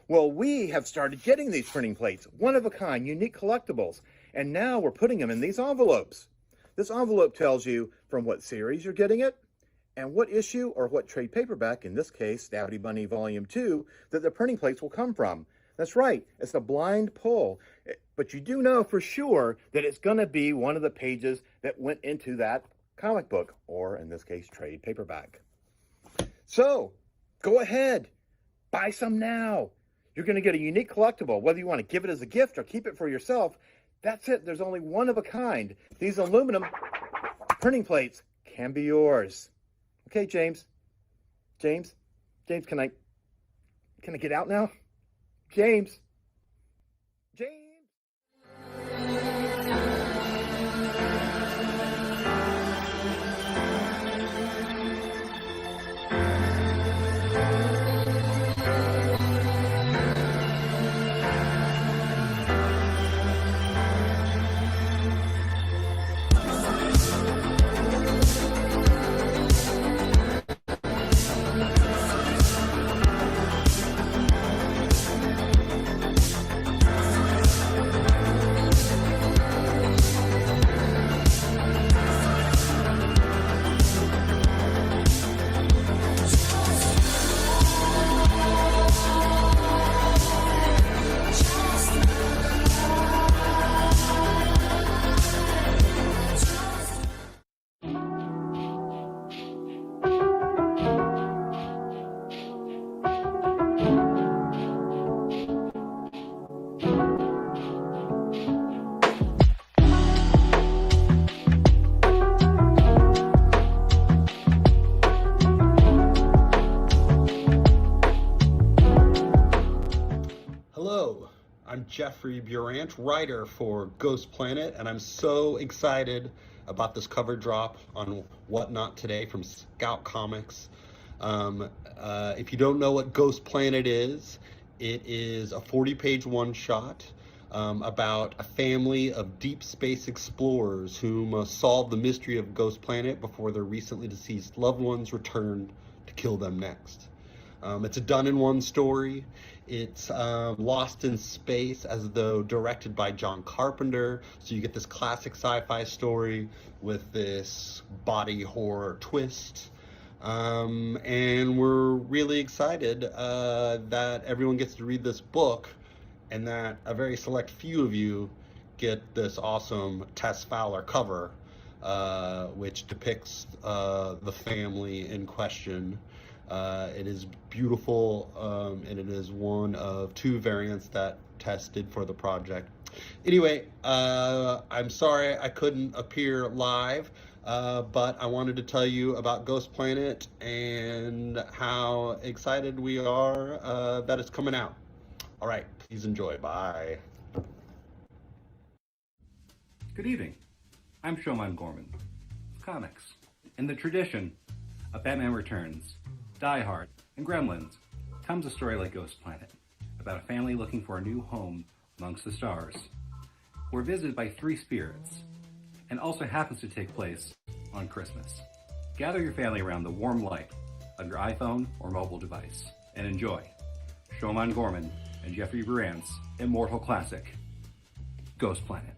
Well, we have started getting these printing plates, one of a kind, unique collectibles, and now we're putting them in these envelopes. This envelope tells you from what series you're getting it, and what issue or what trade paperback, in this case, Stabby Bunny Volume 2, that the printing plates will come from. That's right, it's a blind pull, but you do know for sure that it's going to be one of the pages that went into that comic book, or in this case, trade paperback. So, go ahead, buy some now. You're going to get a unique collectible, whether you want to give it as a gift or keep it for yourself. That's it. There's only one of a kind. These aluminum printing plates can be yours. Okay, James. James, can I get out now? James. Jeffrey Burant, writer for Ghost Planet, and I'm so excited about this cover drop on Whatnot Today from Scout Comics. If you don't know what Ghost Planet is, it is a 40-page one-shot about a family of deep space explorers who must solve the mystery of Ghost Planet before their recently deceased loved ones return to kill them next. It's a done-in-one story. It's Lost in Space, as though directed by John Carpenter. So you get this classic sci-fi story with this body horror twist. And we're really excited that everyone gets to read this book and that a very select few of you get this awesome Tess Fowler cover, which depicts the family in question. It is beautiful, and it is one of 2 variants that Tess did for the project. Anyway, I'm sorry I couldn't appear live, but I wanted to tell you about Ghost Planet and how excited we are that it's coming out. All right, please enjoy. Bye. Good evening. I'm Showman Gorman. Comics. In the tradition of Batman Returns, Die Hard, and Gremlins comes a story like Ghost Planet, about a family looking for a new home amongst the stars. We're visited by 3 spirits, and also happens to take place on Christmas. Gather your family around the warm light of your iPhone or mobile device, and enjoy Showman Gorman and Jeffrey Burant's immortal classic, Ghost Planet.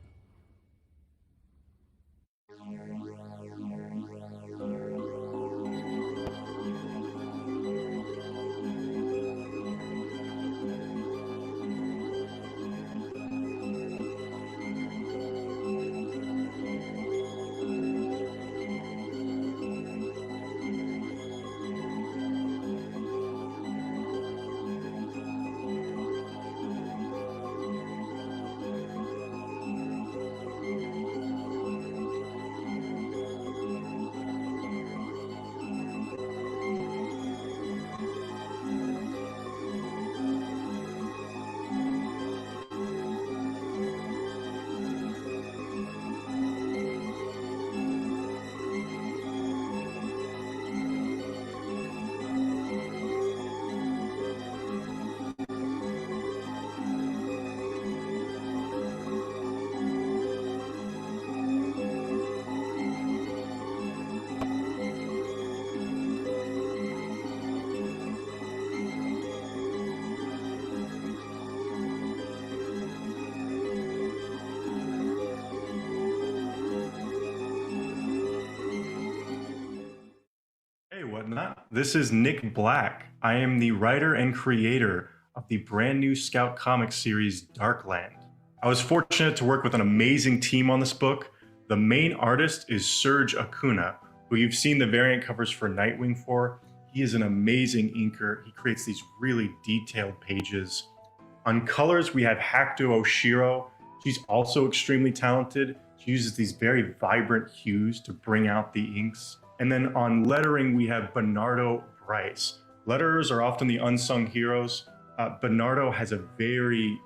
Whatnot. This is Nick Black. I am the writer and creator of the brand new Scout Comics series Darkland. I was fortunate to work with an amazing team on this book. The main artist is Serge Acuna, who you've seen the variant covers for Nightwing for. He is an amazing inker. He creates these really detailed pages. On colors, we have Haick Oshiro. She's also extremely talented. She uses these very vibrant hues to bring out the inks. And then on lettering, we have Bernardo Bryce. Letterers are often the unsung heroes. Bernardo has a very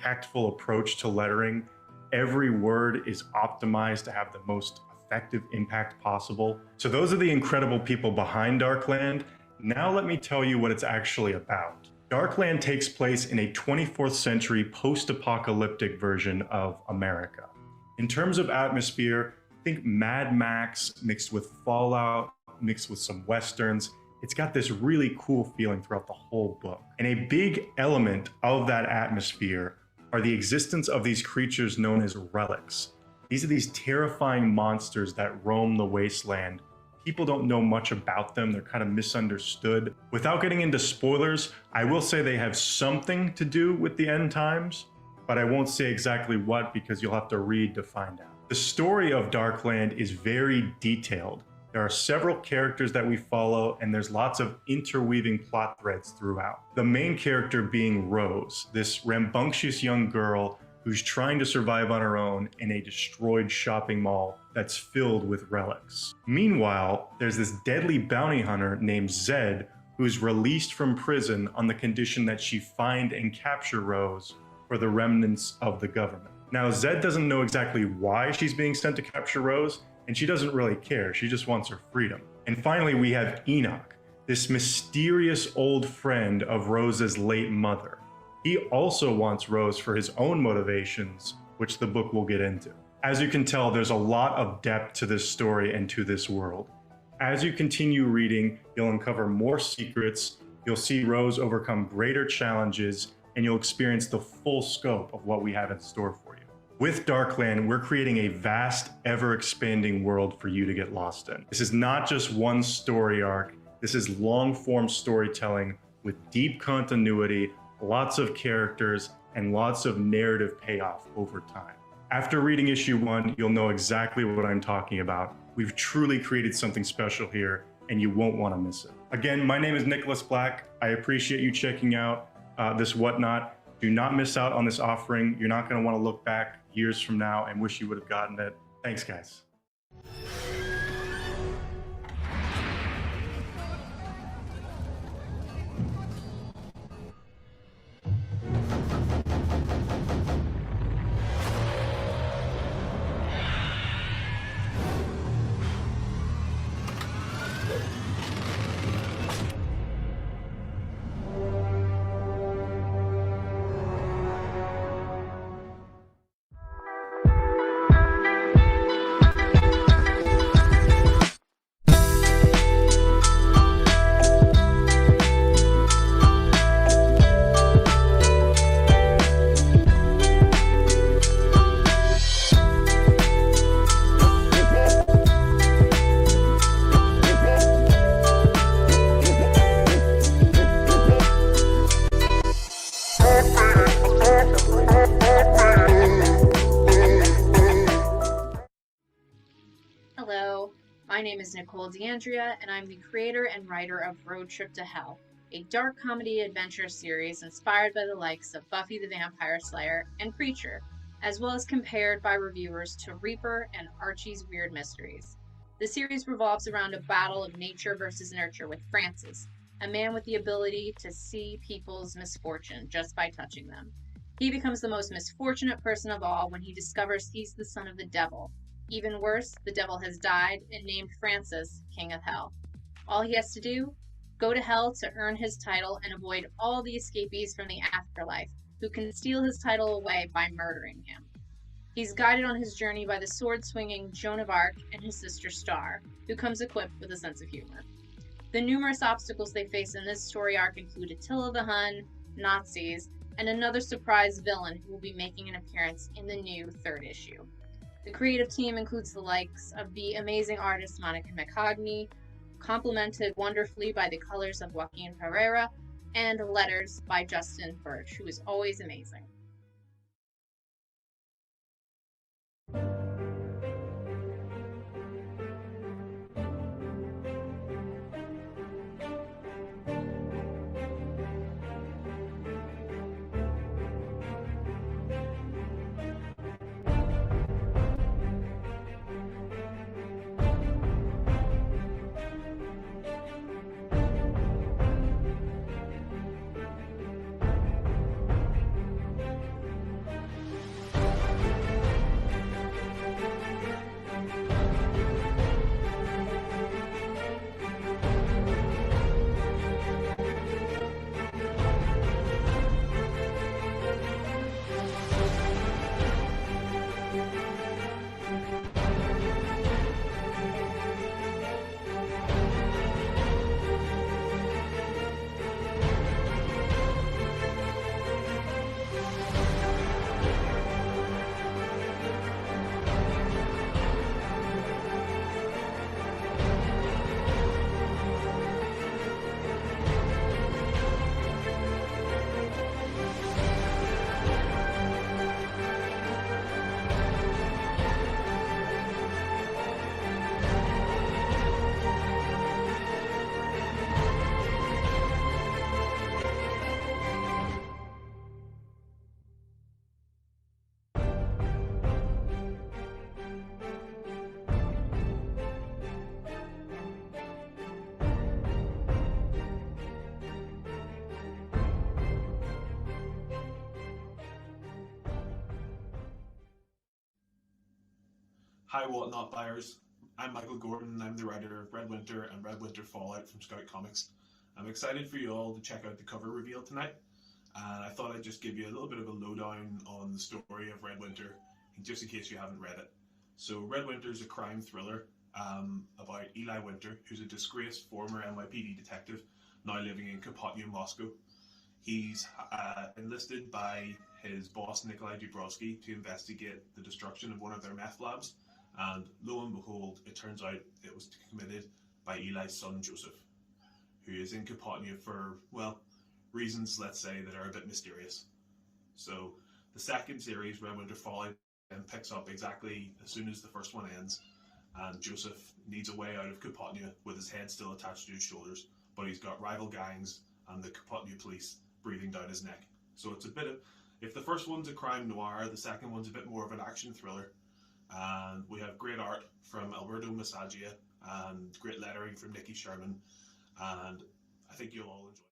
tactful approach to lettering. Every word is optimized to have the most effective impact possible. So those are the incredible people behind Darkland. Now let me tell you what it's actually about. Darkland takes place in a 24th century post-apocalyptic version of America. In terms of atmosphere, think Mad Max mixed with Fallout, mixed with some Westerns. It's got this really cool feeling throughout the whole book. And a big element of that atmosphere are the existence of these creatures known as relics. These are these terrifying monsters that roam the wasteland. People don't know much about them. They're kind of misunderstood. Without getting into spoilers, I will say they have something to do with the end times, but I won't say exactly what because you'll have to read to find out. The story of Darkland is very detailed. There are several characters that we follow, and there's lots of interweaving plot threads throughout. The main character being Rose, this rambunctious young girl who's trying to survive on her own in a destroyed shopping mall that's filled with relics. Meanwhile, there's this deadly bounty hunter named Zed who's released from prison on the condition that she find and capture Rose or the remnants of the government. Now, Zed doesn't know exactly why she's being sent to capture Rose, and she doesn't really care. She just wants her freedom. And finally, we have Enoch, this mysterious old friend of Rose's late mother. He also wants Rose for his own motivations, which the book will get into. As you can tell, there's a lot of depth to this story and to this world. As you continue reading, you'll uncover more secrets, you'll see Rose overcome greater challenges, and you'll experience the full scope of what we have in store for you. With Darkland, we're creating a vast, ever-expanding world for you to get lost in. This is not just one story arc, this is long-form storytelling with deep continuity, lots of characters, and lots of narrative payoff over time. After reading issue 1, you'll know exactly what I'm talking about. We've truly created something special here, and you won't want to miss it. Again, my name is Nicholas Black. I appreciate you checking out this Whatnot. Do not miss out on this offering. You're not going to want to look back years from now and wish you would have gotten it. Thanks, guys. Hello, my name is Nicole DeAndrea, and I'm the creator and writer of Road Trip to Hell, a dark comedy adventure series inspired by the likes of Buffy the Vampire Slayer and Preacher, as well as compared by reviewers to Reaper and Archie's Weird Mysteries. The series revolves around a battle of nature versus nurture with Francis, a man with the ability to see people's misfortune just by touching them. He becomes the most misfortunate person of all when he discovers he's the son of the devil. Even worse, the devil has died and named Francis King of Hell. All he has to do? Go to hell to earn his title and avoid all the escapees from the afterlife, who can steal his title away by murdering him. He's guided on his journey by the sword-swinging Joan of Arc and his sister Star, who comes equipped with a sense of humor. The numerous obstacles they face in this story arc include Attila the Hun, Nazis, and another surprise villain who will be making an appearance in the new third issue. The creative team includes the likes of the amazing artist Monica McCogney, complemented wonderfully by the colors of Joaquin Pereira, and letters by Justin Birch, who is always amazing. Hi, Whatnot buyers. I'm Michael Gordon, and I'm the writer of Red Winter and Red Winter Fallout from Scout Comics. I'm excited for you all to check out the cover reveal tonight, and I thought I'd just give you a little bit of a lowdown on the story of Red Winter, just in case you haven't read it. So Red Winter is a crime thriller about Eli Winter, who's a disgraced former NYPD detective now living in Kropotkin, Moscow. He's enlisted by his boss Nikolai Dubrovsky to investigate the destruction of one of their meth labs, and lo and behold, it turns out it was committed by Eli's son Joseph, who is in Kropotkin for, well, reasons, let's say, that are a bit mysterious. So the second series, Red Winter Fallout, then picks up exactly as soon as the first one ends, and Joseph needs a way out of Kropotkin with his head still attached to his shoulders, but he's got rival gangs and the Kropotkin police breathing down his neck. So it's a bit of, if the first one's a crime noir, the second one's a bit more of an action thriller. And we have great art from Alberto Massagia and great lettering from Nikki Sherman, and I think you'll all enjoy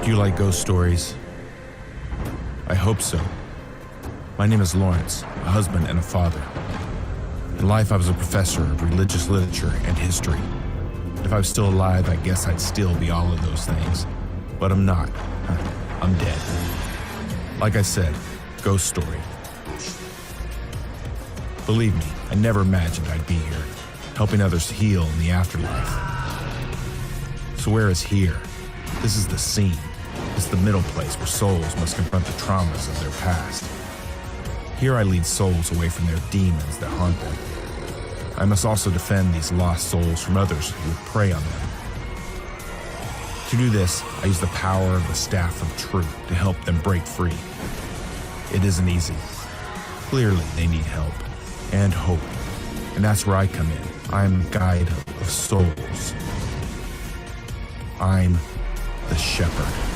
Do you like ghost stories? I hope so. My name is Lawrence, a husband and a father. In life, I was a professor of religious literature and history. If I was still alive, I guess I'd still be all of those things. But I'm not. I'm dead. Like I said, ghost story. Believe me, I never imagined I'd be here, helping others heal in the afterlife. So where is here? This is the scene. It's the middle place where souls must confront the traumas of their past. Here I lead souls away from their demons that haunt them. I must also defend these lost souls from others who would prey on them. To do this, I use the power of the Staff of Truth to help them break free. It isn't easy. Clearly, they need help and hope, and that's where I come in. I'm guide of souls. I'm the shepherd.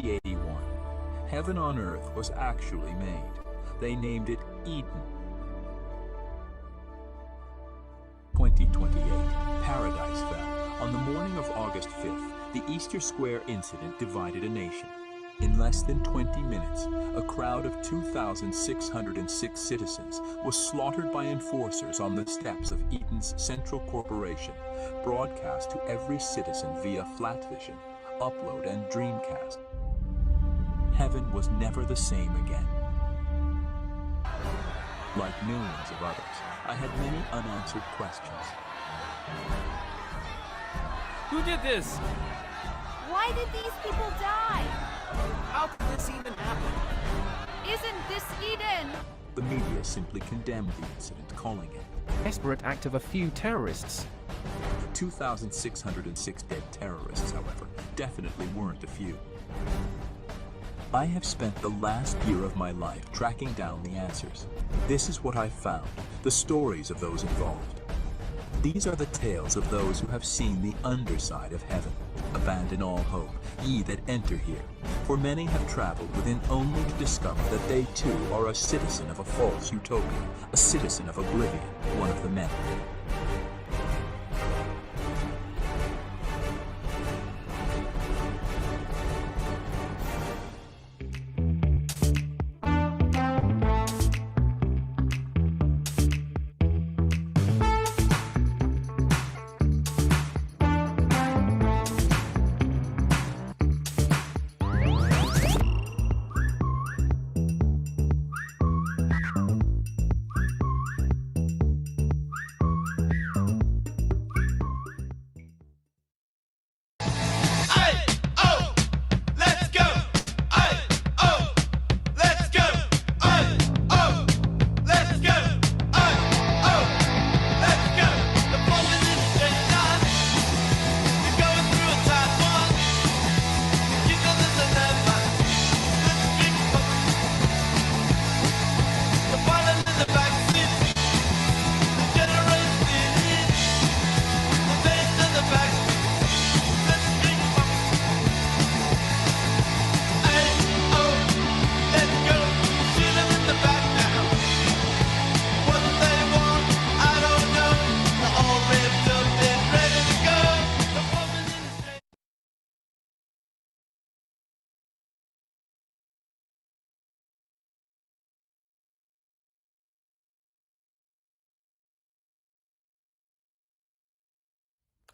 2081, heaven on earth was actually made. They named it Eden. 2028, paradise fell. On the morning of August 5th, the Easter Square incident divided a nation. In less than 20 minutes, a crowd of 2,606 citizens was slaughtered by enforcers on the steps of Eden's Central Corporation, broadcast to every citizen via Flatvision, Upload, and Dreamcast. Heaven was never the same again. Like millions of others, I had many unanswered questions. Who did this? Why did these people die? How could this even happen? Isn't this Eden? The media simply condemned the incident, calling it Desperate act of a few terrorists. 2,606 dead terrorists, however, definitely weren't a few. I have spent the last year of my life tracking down the answers. This is what I found, the stories of those involved. These are the tales of those who have seen the underside of heaven. Abandon all hope, ye that enter here. For many have traveled within only to discover that they too are a citizen of a false utopia, a citizen of oblivion, one of the many.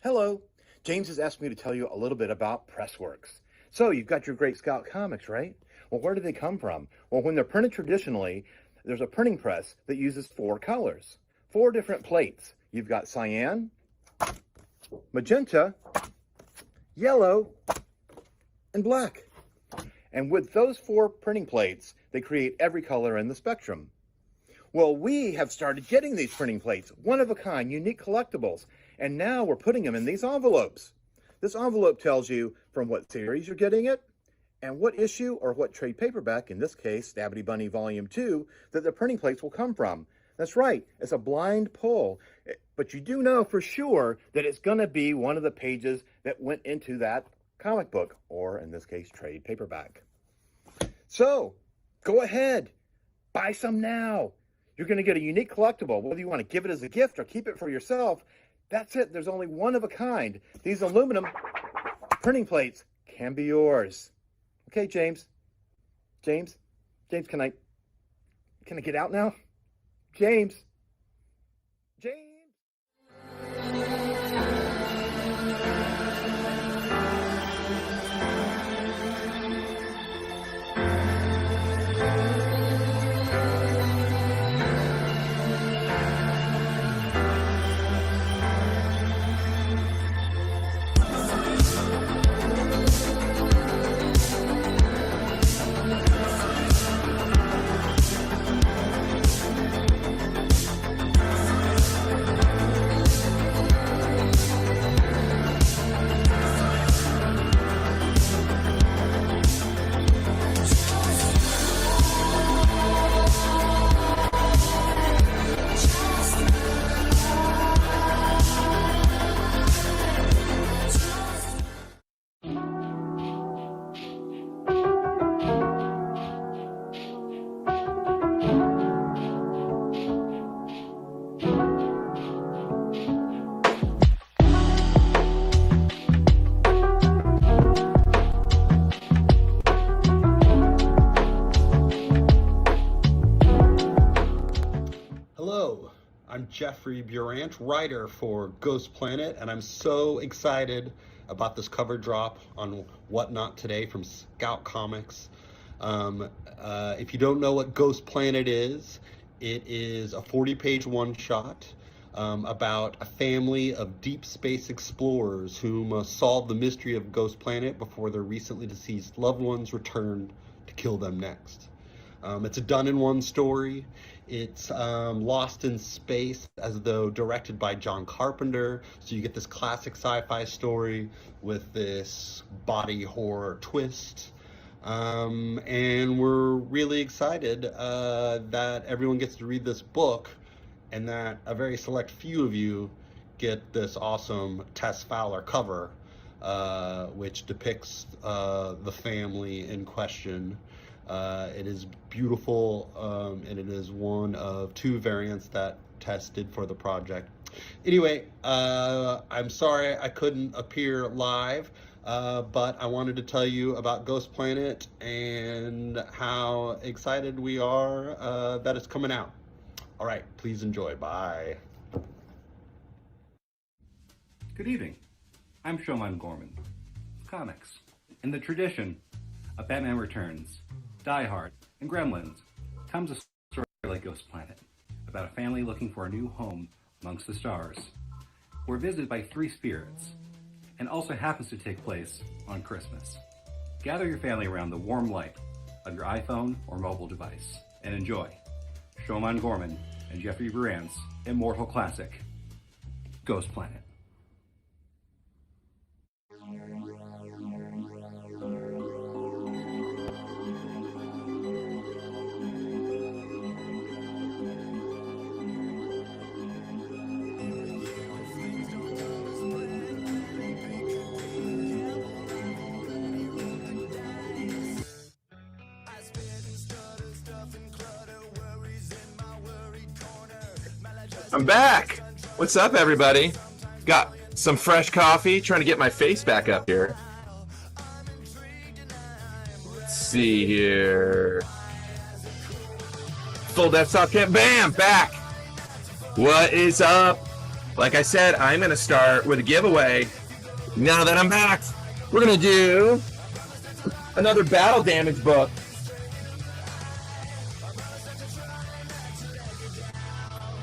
Hello. James has asked me to tell you a little bit about Pressworks. So you've got your Great Scout comics, right? Well, where do they come from? Well, when they're printed traditionally, there's a printing press that uses 4 colors, 4 different plates. You've got cyan, magenta, yellow, and black. And with those 4 printing plates, they create every color in the spectrum. Well, we have started getting these printing plates, one-of-a-kind, unique collectibles, and now we're putting them in these envelopes. This envelope tells you from what series you're getting it, and what issue or what trade paperback, in this case, Stabity Bunny Volume 2, that the printing plates will come from. That's right, it's a blind pull, but you do know for sure that it's going to be one of the pages that went into that comic book, or in this case, trade paperback. So, go ahead, buy some now. You're going to get a unique collectible, whether you want to give it as a gift or keep it for yourself. That's it. There's only one of a kind. These aluminum printing plates can be yours. Okay, James. James, can I get out now? James. I'm Jeffrey Burant, writer for Ghost Planet, and I'm so excited about this cover drop on What Not Today from Scout Comics. If you don't know what Ghost Planet is, it is a 40-page one-shot about a family of deep space explorers who must solve the mystery of Ghost Planet before their recently deceased loved ones return to kill them next. It's a done-in-one story. It's Lost in Space, as though directed by John Carpenter. So you get this classic sci-fi story with this body horror twist. And we're really excited that everyone gets to read this book and that a very select few of you get this awesome Tess Fowler cover, which depicts the family in question. It is beautiful, and it is one of 2 variants that Tess did for the project. Anyway, I'm sorry I couldn't appear live, but I wanted to tell you about Ghost Planet and how excited we are that it's coming out. All right, please enjoy. Bye. Good evening. I'm Showman Gorman. Comics. In the tradition of Batman Returns, Die Hard, and Gremlins comes a story like Ghost Planet, about a family looking for a new home amongst the stars. We're visited by 3 spirits, and also happens to take place on Christmas. Gather your family around the warm light of your iPhone or mobile device, and enjoy Showman Gorman and Jeffrey Burant's immortal classic, Ghost Planet. I'm back. What's up, everybody? Got some fresh coffee, trying to get my face back up here. Let's see here. Full desktop kit. Bam! Back. What is up? Like I said, I'm going to start with a giveaway. Now that I'm back, we're going to do another battle damage book.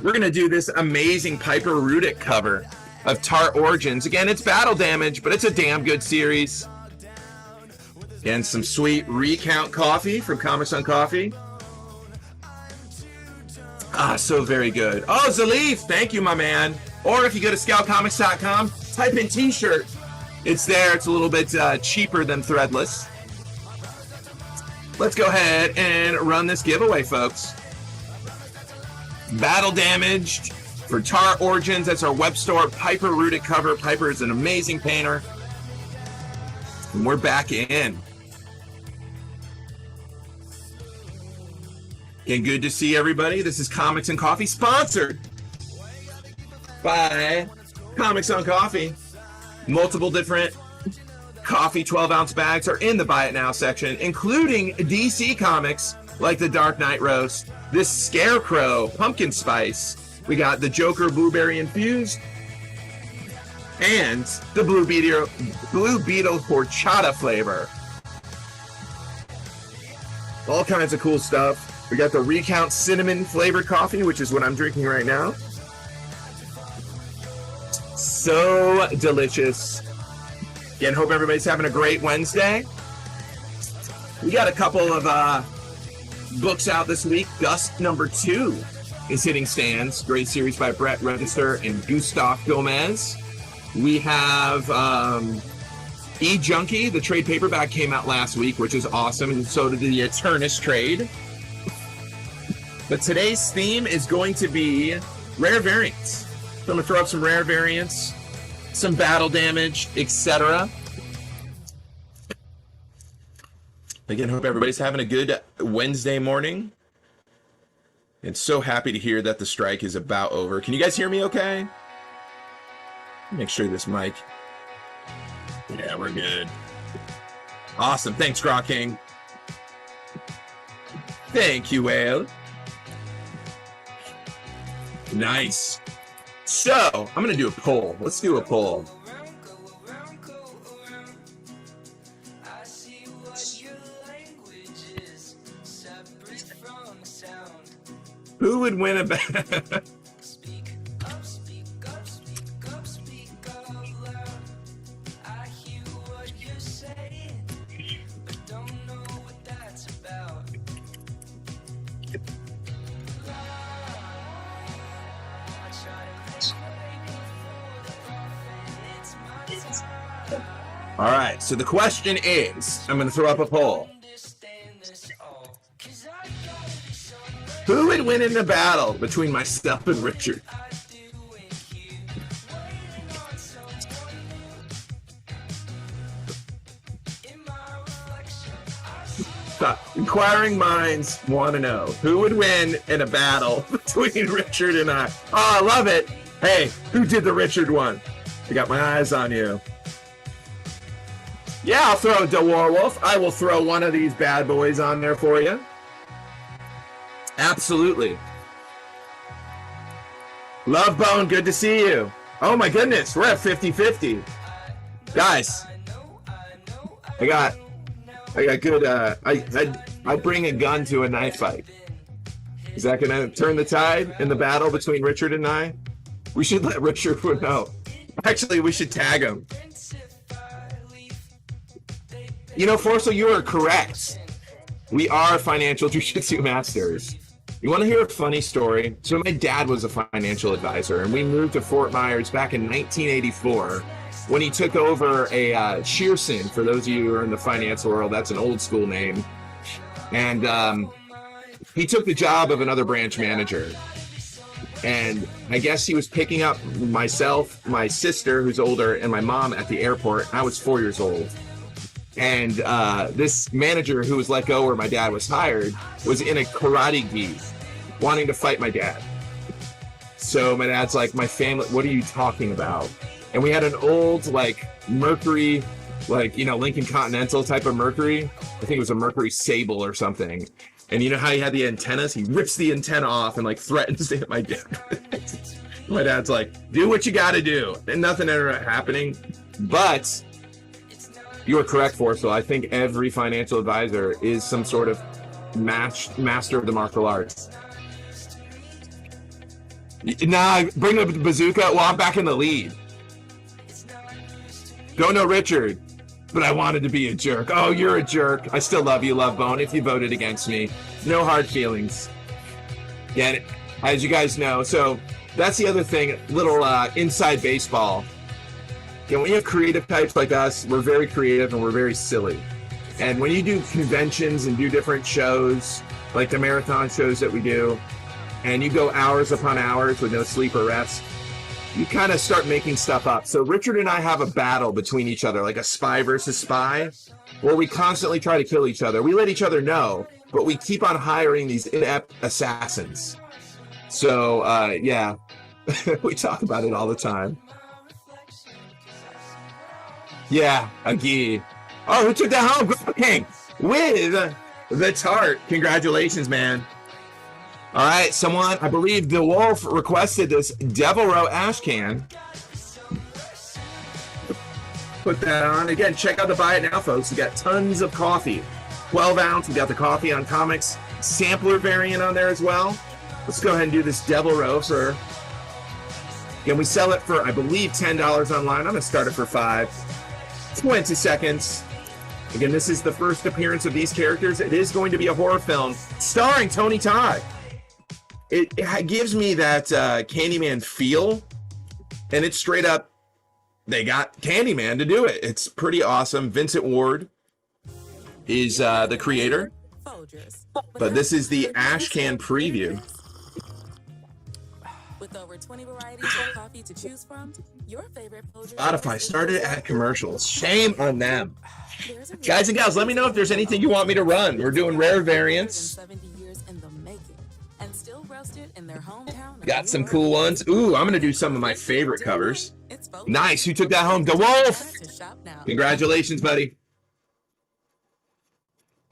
We're going to do this amazing Piper Rudick cover of Tart Origins. Again, it's battle damage, but it's a damn good series. And some sweet recount coffee from Comics on Coffee. Ah, so very good. Oh, Zalif, thank you, my man. Or if you go to scoutcomics.com, type in t-shirt. It's there. It's a little bit cheaper than Threadless. Let's go ahead and run this giveaway, folks. Battle Damaged for Tart Origins. That's our web store. Piper Rudick cover. Piper is an amazing painter. And we're back in. Again, good to see everybody. This is Comics and Coffee, sponsored by Comics on Coffee. Multiple different coffee 12-ounce bags are in the Buy It Now section, including DC Comics like the Dark Knight Roast, this Scarecrow Pumpkin Spice. We got the Joker Blueberry Infused, and the Blue Beetle Horchata flavor. All kinds of cool stuff. We got the Recount Cinnamon flavored coffee, which is what I'm drinking right now. So delicious. Again, hope everybody's having a great Wednesday. We got a couple of books out this week. Dust #2 is hitting stands. Great series by Brett Register and Gustav Gomez. We have E-Junkie. The trade paperback came out last week, which is awesome, and so did the Eternus trade. But today's theme is going to be rare variants. So I'm going to throw up some rare variants, some battle damage, etc. Again, hope everybody's having a good Wednesday morning. And so happy to hear that the strike is about over. Can you guys hear me okay? Make sure this mic. Yeah, we're good. Awesome. Thanks, Grok King. Thank you, Whale. Nice. So, I'm going to do a poll. Let's do a poll. Who would win a battle? All right, so the question is, I'm going to throw up a poll. Who would win in the battle between myself and Richard? Inquiring minds want to know who would win in a battle between Richard and I. Oh, I love it. Hey, who did the Richard one? I got my eyes on you. Yeah, I'll throw the Warwolf. I will throw one of these bad boys on there for you. Absolutely. Love Bone, good to see you. Oh my goodness, we're at 50-50. Guys, I got good, I bring a gun to a knife fight. Is that gonna turn the tide in the battle between Richard and I? We should let Richard know. Actually, we should tag him. You know, Forcel, you are correct. We are financial jiu-jitsu masters. You want to hear a funny story? So my dad was a financial advisor, and we moved to Fort Myers back in 1984 when he took over a Shearson. For those of you who are in the finance world, that's an old school name. And he took the job of another branch manager. And I guess he was picking up myself, my sister, who's older, and my mom at the airport. I was 4 years old. And this manager who was let go where my dad was hired was in a karate gi wanting to fight my dad. So my dad's like, my family, what are you talking about? And we had an old, like, Mercury, like, you know, Lincoln Continental type of Mercury. I think it was a Mercury Sable or something. And you know how he had the antennas? He rips the antenna off and, like, threatens to hit my dad. My dad's like, do what you got to do. And nothing ever happening. But you are correct, Forcel. I think every financial advisor is some sort of master of the martial arts. Nah, bring the bazooka. Well, I'm back in the lead. Don't know Richard, but I wanted to be a jerk. Oh, you're a jerk. I still love you, Love Bone, if you voted against me. No hard feelings. Yeah, as you guys know, so that's the other thing, little inside baseball. Yeah, when you have creative types like us, we're very creative and we're very silly. And when you do conventions and do different shows, like the marathon shows that we do, and you go hours upon hours with no sleep or rest, you kind of start making stuff up. So Richard and I have a battle between each other, like a spy versus spy, where we constantly try to kill each other. We let each other know, but we keep on hiring these inept assassins. So, yeah, we talk about it all the time. Yeah, a gi. Oh, who took that home? Good King with the tart. Congratulations, man. All right, someone, I believe the Wolf requested this Devil Row ash can. Put that on. Again, check out the Buy It Now, folks. We got tons of coffee. 12 ounce. We got the coffee on comics sampler variant on there as well. Let's go ahead and do this Devil Row for. Again, we sell it for, I believe, $10 online. I'm going to start it for $5. 20 seconds. Again, this is the first appearance of these characters. It is going to be a horror film starring Tony Todd. It gives me that Candyman feel, and it's straight up, they got Candyman to do it. It's pretty awesome. Vincent Ward is the creator, but this is the ash can preview. With over 20 varieties of coffee to choose from, your favorite Spotify started at commercials. Shame on them. Guys and gals, let me know if there's anything you want me to run. We're doing rare variants. Got some cool ones. Ooh, I'm going to do some of my favorite covers. Nice. Who took that home? The Wolf. Congratulations, buddy.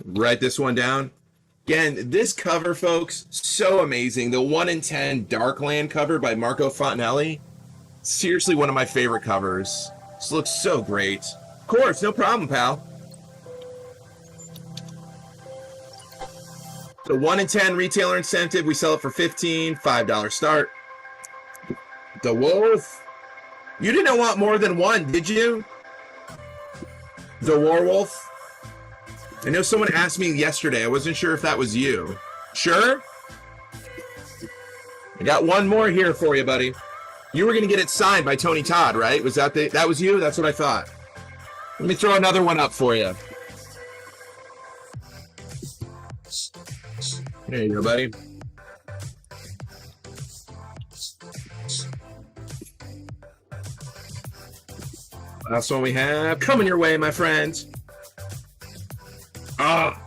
Write this one down. Again, this cover, folks, so amazing. The 1 in 10 Darkland cover by Marco Fontanelli. Seriously, one of my favorite covers. This looks so great. Of course, no problem, pal. The 1 in 10 retailer incentive, we sell it for $15, $5 start. The Wolf. You didn't want more than one, did you? The Warwolf. I know someone asked me yesterday. I wasn't sure if that was you. Sure? I got one more here for you, buddy. You were going to get it signed by Tony Todd, right? Was that that was you? That's what I thought. Let me throw another one up for you. There you go, buddy. Last one we have coming your way, my friend. Ah,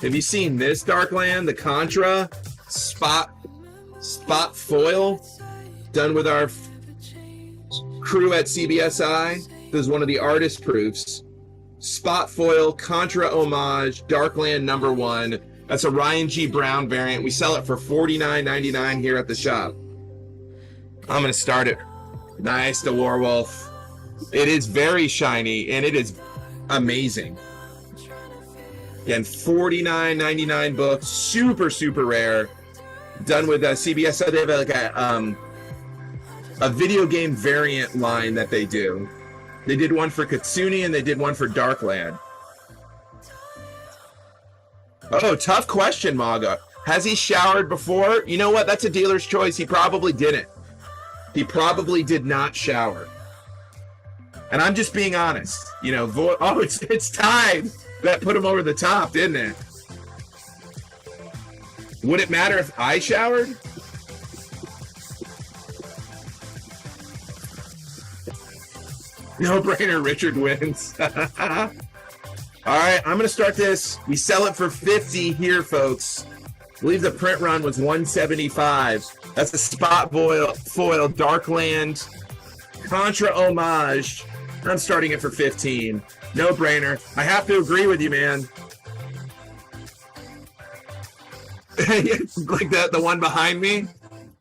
have you seen this Darkland? The Contra spot foil done with our crew at CBSI. This is one of the artist proofs. Spot foil Contra homage Darkland #1. That's a Ryan G. Brown variant. We sell it for $49.99 here at the shop. I'm gonna start it. Nice, the Warwolf. It is very shiny and it is amazing. Again, $49.99 book, super rare. Done with CBS. They have like a video game variant line that they do. They did one for Katsuni and they did one for Darkland. Oh, tough question, Maga. Has he showered before? You know what? That's a dealer's choice. He probably didn't. He probably did not shower. And I'm just being honest. You know, oh, it's Tide that put him over the top, didn't it? Would it matter if I showered? No brainer, Richard wins. All right, I'm gonna start this. We sell it for $50 here, folks. I believe the print run was $175. That's a spot foil Darkland Contra homage. I'm starting it for $15. No brainer. I have to agree with you, man. Like that, the one behind me,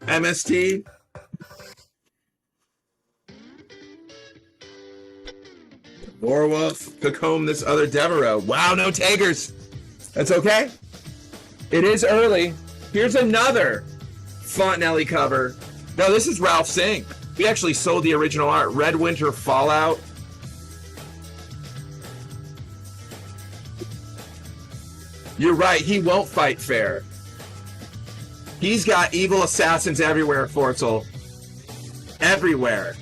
MST. Warwolf, Cacomb, this other Devereaux. Wow, no Tagers. That's okay. It is early. Here's another Fontanelli cover. No, this is Ralph Singh. We actually sold the original art. Red Winter Fallout. You're right. He won't fight fair. He's got evil assassins everywhere, Forzel. Everywhere.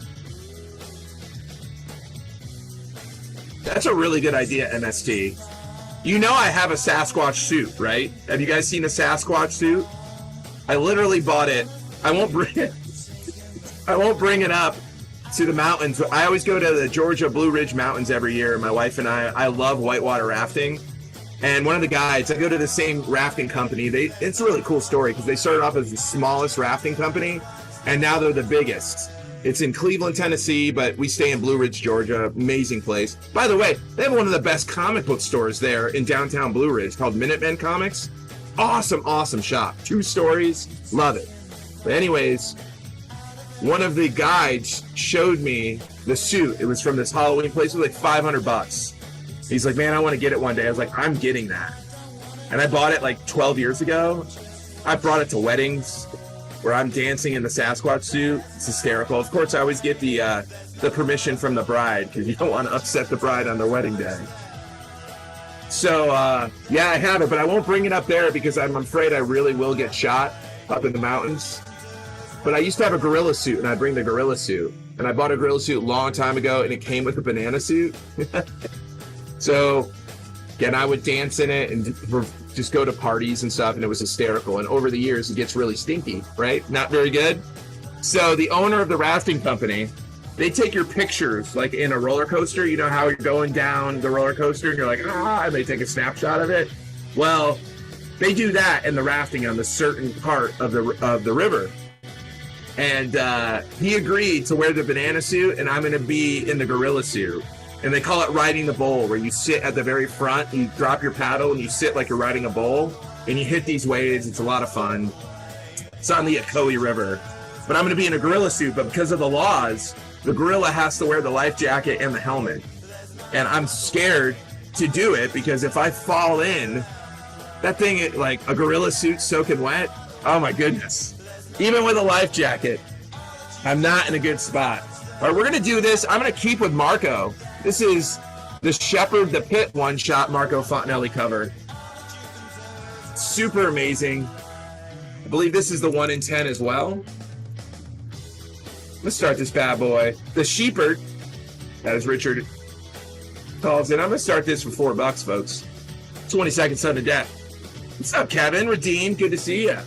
That's a really good idea, MST. You know I have a Sasquatch suit, right? Have you guys seen a Sasquatch suit? I literally bought it. I won't bring it up to the mountains. I always go to the Georgia Blue Ridge Mountains every year. My wife and I love whitewater rafting. And one of the guides, I go to the same rafting company. It's a really cool story because they started off as the smallest rafting company, and now they're the biggest. It's in Cleveland, Tennessee, but we stay in Blue Ridge, Georgia. Amazing place. By the way, they have one of the best comic book stores there in downtown Blue Ridge called Minutemen Comics. Awesome shop. 2 stories. Love it. But anyways, one of the guides showed me the suit. It was from this Halloween place. It was like $500. He's like, man, I want to get it one day. I was like, I'm getting that. And I bought it like 12 years ago. I brought it to weddings where I'm dancing in the Sasquatch suit. It's hysterical. Of course, I always get the permission from the bride because you don't want to upset the bride on their wedding day. So, yeah, I have it, but I won't bring it up there because I'm afraid I really will get shot up in the mountains. But I used to have a gorilla suit, and I'd bring the gorilla suit. And I bought a gorilla suit a long time ago, and it came with a banana suit. So, again, I would dance in it and just go to parties and stuff, and it was hysterical. And over the years, it gets really stinky, right? Not very good. So the owner of the rafting company, they take your pictures, like in a roller coaster. You know how you're going down the roller coaster, and you're like, and they take a snapshot of it. Well, they do that in the rafting on the certain part of the river. And he agreed to wear the banana suit, and I'm going to be in the gorilla suit. And they call it riding the bowl, where you sit at the very front, you drop your paddle, and you sit like you're riding a bowl. and you hit these waves. It's a lot of fun. It's on the Ocoee River. But I'm going to be in a gorilla suit, but because of the laws, the gorilla has to wear the life jacket and the helmet. And I'm scared to do it because if I fall in, that thing, like a gorilla suit soaking wet, oh my goodness. Even with a life jacket, I'm not in a good spot. All right, we're going to do this. I'm going to keep with Marco. This is the Shepherd the Pit one-shot Marco Fontanelli cover. Super amazing. I believe this is the 1 in 10 as well. Let's start this bad boy. The Shepherd, as Richard calls it. I'm going to start this for $4, folks. 22nd Son of Death. What's up, Kevin? Redeemed. Good to see you.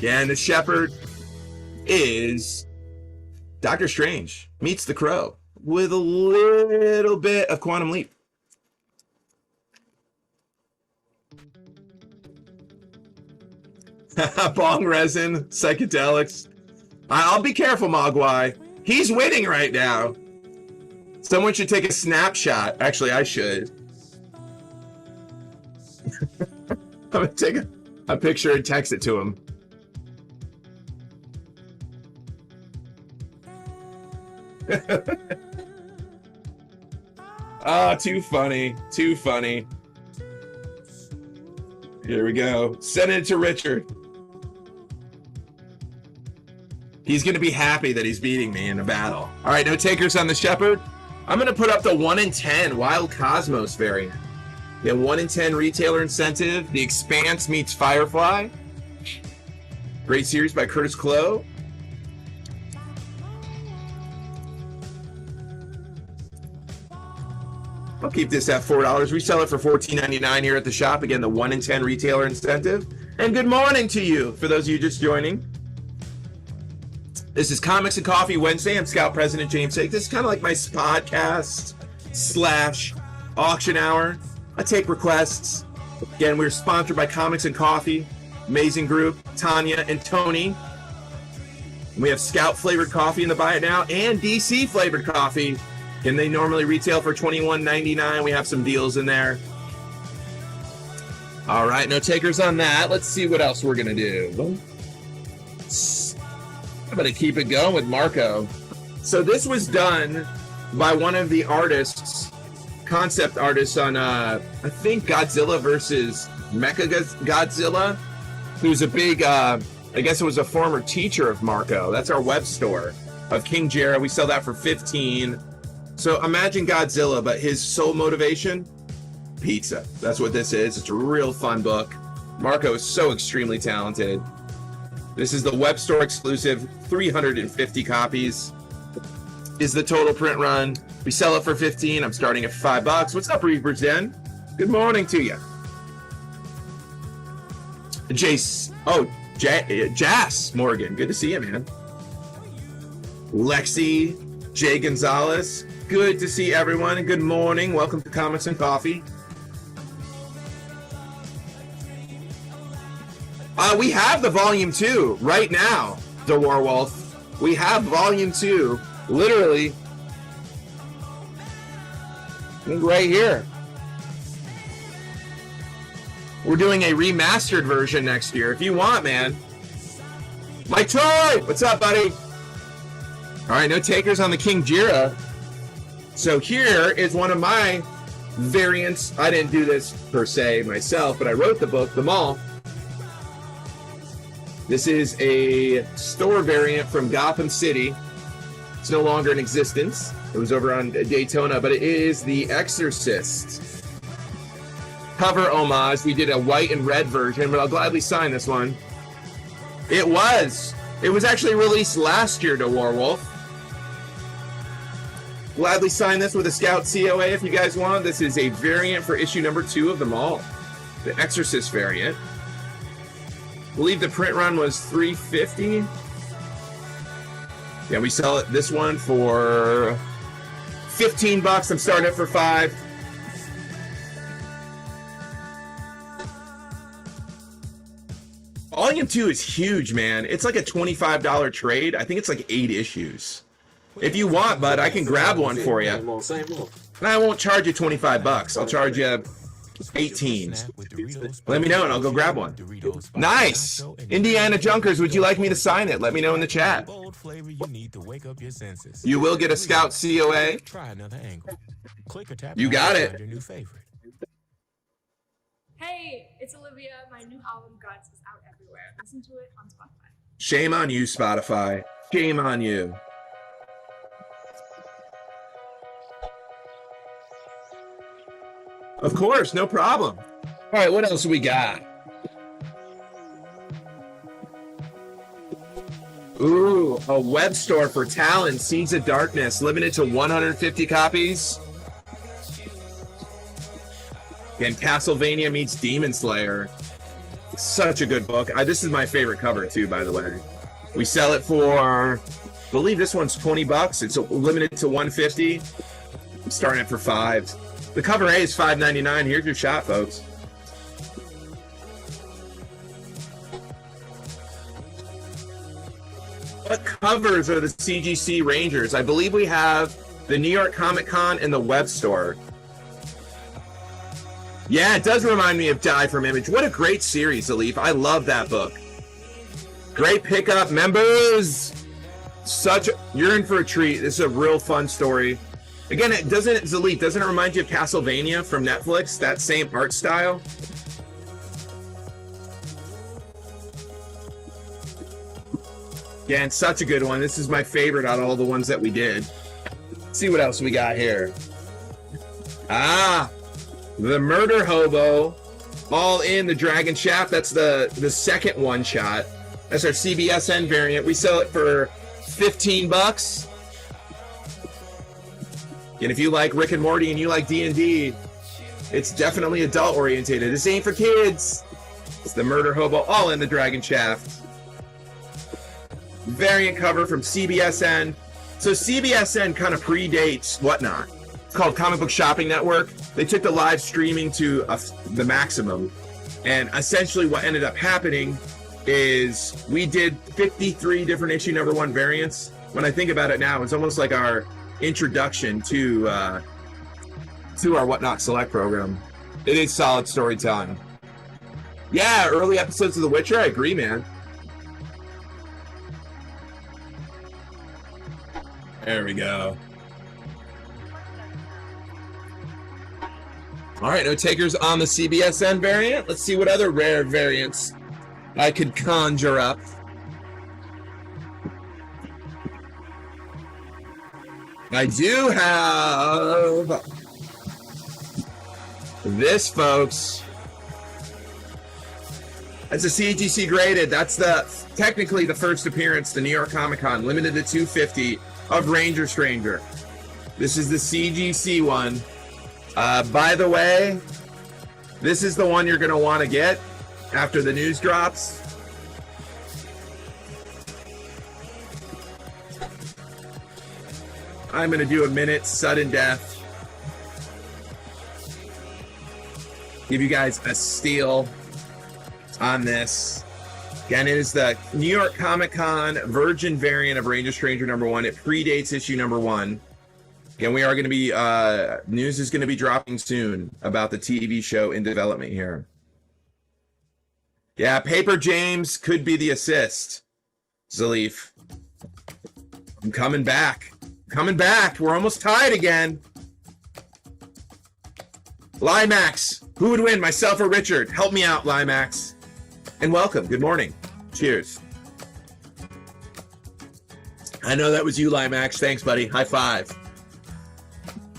Yeah, and the Shepherd is Doctor Strange meets the Crow with a little bit of Quantum Leap. Bong resin, psychedelics. I'll be careful, Mogwai. He's winning right now. Someone should take a snapshot. Actually, I should. I'm gonna take a picture and text it to him. Oh, too funny. Too funny. Here we go. Send it to Richard. He's going to be happy that he's beating me in a battle. All right, no takers on the Shepherd. I'm going to put up the 1 in 10 Wild Cosmos variant. The 1 in 10 retailer incentive. The Expanse meets Firefly. Great series by Curtis Clow. I'll keep this at $4. We sell it for $14.99 here at the shop. Again, the 1 in 10 retailer incentive. And good morning to you, for those of you just joining. This is Comics and Coffee Wednesday. I'm Scout President James Haick. This is kind of like my podcast / auction hour. I take requests. Again, we're sponsored by Comics and Coffee. Amazing group, Tanya and Tony. We have Scout flavored coffee in the buy it now and DC flavored coffee. And they normally retail for $21.99. We have some deals in there. All right, no takers on that. Let's see what else we're going to do. I'm going to keep it going with Marco. So this was done by one of the artists, concept artists on, I think, Godzilla versus Mecha Godzilla, who's a big, I guess it was a former teacher of Marco. That's our web store of King Jera. We sell that for $15. So imagine Godzilla, but his sole motivation, pizza. That's what this is. It's a real fun book. Marco is so extremely talented. This is the web store exclusive, 350 copies is the total print run. We sell it for $15. I'm starting at $5. What's up, Reaper's Den? Good morning to you. Jace, Jas Morgan. Good to see you, man. Lexi, Jay Gonzalez. Good to see everyone, and good morning. Welcome to Comics and Coffee. We have the volume 2 right now, The Warwolf. We have volume 2, literally, right here. We're doing a remastered version next year. If you want, man. My toy! What's up, buddy? All right, no takers on the King Jira. So here is one of my variants. I didn't do this per se myself, but I wrote the book, The Mall. This is a store variant from Gotham City. It's no longer in existence. It was over on Daytona, but it is The Exorcist. Cover homage. We did a white and red version, but I'll gladly sign this one. It was actually released last year to Warwolf. Gladly sign this with a Scout COA if you guys want. This is a variant for issue number 2 of The Mall. The Exorcist variant. I believe the print run was $350. Yeah, we sell it this one for $15. I'm starting it for $5. Volume 2 is huge, man. It's like a $25 trade. I think it's like 8 issues. If you want, bud, I can grab one for you. And I won't charge you 25 bucks. I'll charge you 18. Let me know and I'll go grab one. Nice. Indiana Junkers, would you like me to sign it? Let me know in the chat. You will get a Scout COA. You got it. Hey, it's Olivia. My new album Guts is out everywhere. Listen to it on Spotify. Shame on you, Spotify. Shame on you. Of course, no problem. All right, what else we got? Ooh, a web store for Talon, Seeds of Darkness, limited to 150 copies. And Castlevania meets Demon Slayer. Such a good book. This is my favorite cover too, by the way. We sell it for, I believe this one's 20 bucks. It's limited to 150. I'm starting it for $5. The cover A is $5.99. Here's your shot, folks. What covers are the CGC Rangers? I believe we have the New York Comic Con and the web store. Yeah, it does remind me of Die from Image. What a great series, Alif. I love that book. Great pickup, members. You're in for a treat. This is a real fun story. Again, doesn't it remind you of Castlevania from Netflix? That same art style? Yeah, and such a good one. This is my favorite out of all the ones that we did. Let's see what else we got here. The Murder Hobo, all in the Dragon Shaft. That's the second one shot. That's our CBSN variant. We sell it for 15 bucks. And if you like Rick and Morty and you like D&D, it's definitely adult orientated. This ain't for kids. It's the Murder Hobo, all in the Dragon Shaft. Variant cover from CBSN. So CBSN kind of predates Whatnot. It's called Comic Book Shopping Network. They took the live streaming to the maximum. And essentially what ended up happening is we did 53 different issue number 1 variants. When I think about it now, it's almost like our introduction to our Whatnot Select program. It is solid storytelling. Yeah, early episodes of The Witcher, I agree, man. There we go. All right, no takers on the CBSN variant. Let's see what other rare variants I could conjure up. I do have this, folks. That's a CGC graded. That's technically the first appearance, the New York Comic Con, limited to 250 of Ranger Stranger. This is the CGC one. By the way, this is the one you're going to want to get after the news drops. I'm going to do a minute sudden death. Give you guys a steal on this. Again, it is the New York Comic Con Virgin variant of Ranger Stranger number 1. It predates issue number 1. Again, we are going to be, news is going to be dropping soon about the TV show in development here. Yeah, Paper James could be the assist. Zalif. I'm coming back. Coming back. We're almost tied again. Limax. Who would win, myself or Richard? Help me out, Limax. And welcome. Good morning. Cheers. I know that was you, Limax. Thanks, buddy. High five.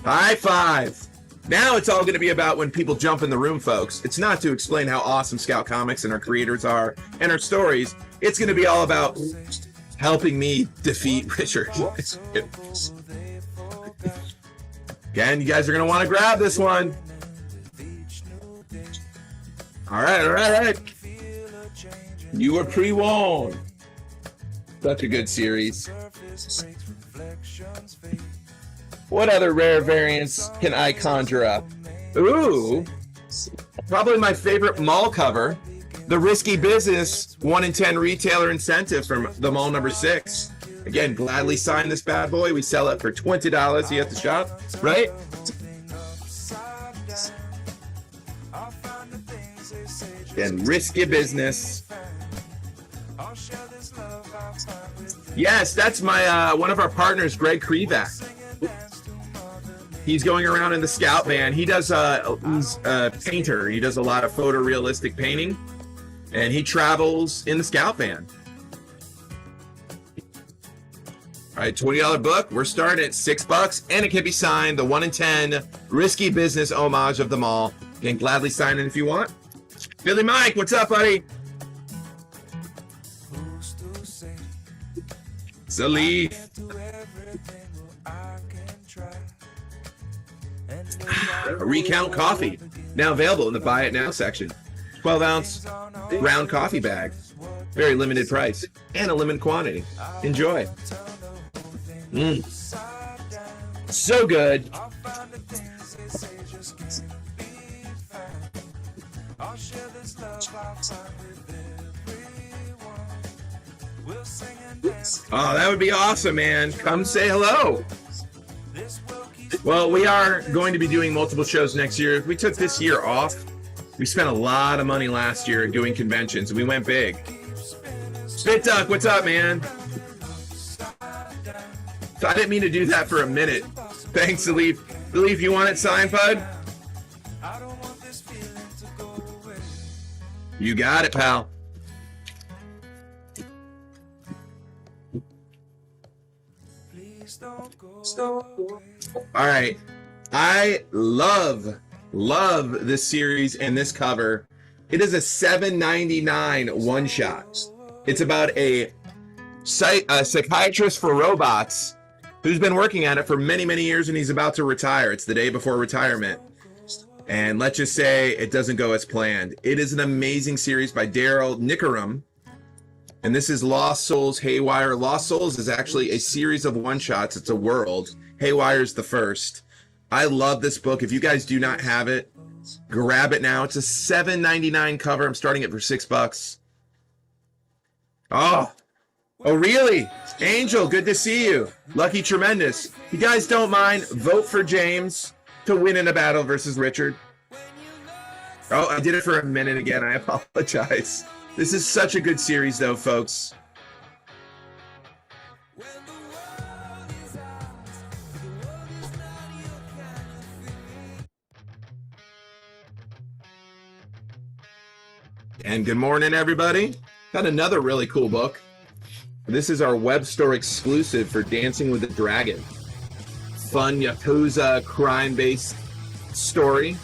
High five. Now it's all going to be about when people jump in the room, folks. It's not to explain how awesome Scout Comics and our creators are and our stories. It's going to be all about helping me defeat Richard. Again, you guys are going to want to grab this one. All right. You were pre-warned. Such a good series. What other rare variants can I conjure up? Ooh, probably my favorite mall cover, the Risky Business 1 in 10 retailer incentive from the mall number 6. Again, gladly sign this bad boy. We sell it for $20 here at the shop, right? And Risky Business. Yes, that's my one of our partners, Greg Krivak. He's going around in the Scout van. He does he's a painter. He does a lot of photorealistic painting, and he travels in the Scout van. All right, $20 book. We're starting at $6, and it can be signed. The 1 in 10 Risky Business homage of them all. You can gladly sign it if you want. Billy Mike, what's up, buddy? Salif. Recount Coffee. Now available in the Buy It Now section. 12-ounce round coffee bag. Very limited price and a limited quantity. Enjoy. So good. Oh, that would be awesome, man. Come say hello. Well, we are going to be doing multiple shows next year. We took this year off. We spent a lot of money last year doing conventions. We went big. Spit Duck, what's up, man? So I didn't mean to do that for a minute. Thanks, Salif. Salif, you want it signed, bud? You got it, pal. All right. I love this series and this cover. It is a $7.99 one-shot. It's about a psychiatrist for robots who's been working at it for many, many years, and he's about to retire. It's the day before retirement. And let's just say it doesn't go as planned. It is an amazing series by Daryl Nickerum. And this is Lost Souls Haywire. Lost Souls is actually a series of one-shots. It's a world. Haywire's the first. I love this book. If you guys do not have it, grab it now. It's a $7.99 cover. I'm starting it for $6. Oh, really? Angel, good to see you. Lucky Tremendous. You guys don't mind, vote for James to win in a battle versus Richard. Oh, I did it for a minute again. I apologize. This is such a good series, though, folks. And good morning, everybody. Got another really cool book. This is our web store exclusive for Dancing with the Dragon. Fun Yakuza crime-based story.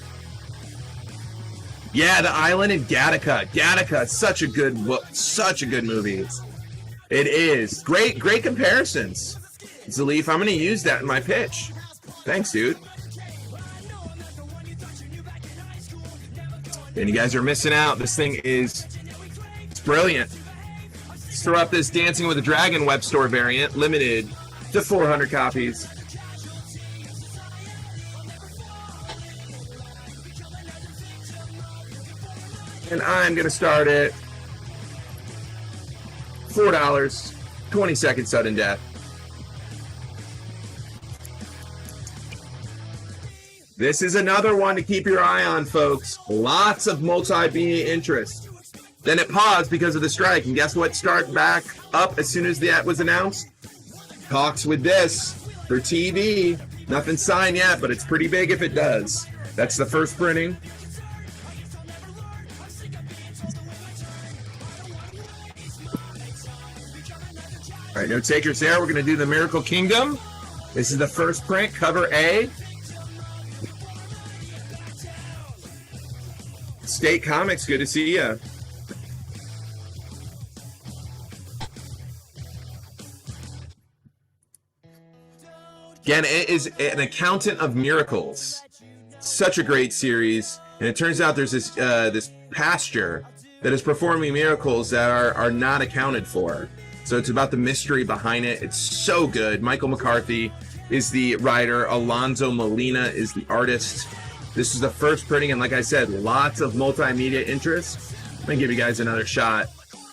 Yeah, The Island in Gattaca. Gattaca, such a good book, such a good movie. It is. Great comparisons. Zalif, I'm going to use that in my pitch. Thanks, dude. And you guys are missing out. This thing it's brilliant. Let's throw up this Dancing with the Dragon web store variant, limited to 400 copies. And I'm going to start at $4, 20-second sudden death. This is another one to keep your eye on, folks. Lots of multi-media interest. Then it paused because of the strike, and guess what started back up as soon as that was announced? Talks with this for TV. Nothing signed yet, but it's pretty big if it does. That's the first printing. All right, no takers there. We're going to do the Miracle Kingdom. This is the first print, cover A. State Comics, good to see you. Again, it is an accountant of miracles. Such a great series. And it turns out there's this pasture that is performing miracles that are not accounted for. So it's about the mystery behind it. It's so good. Michael McCarthy is the writer. Alonzo Molina is the artist. This is the first printing, and like I said, lots of multimedia interest. I'm going to give you guys another shot.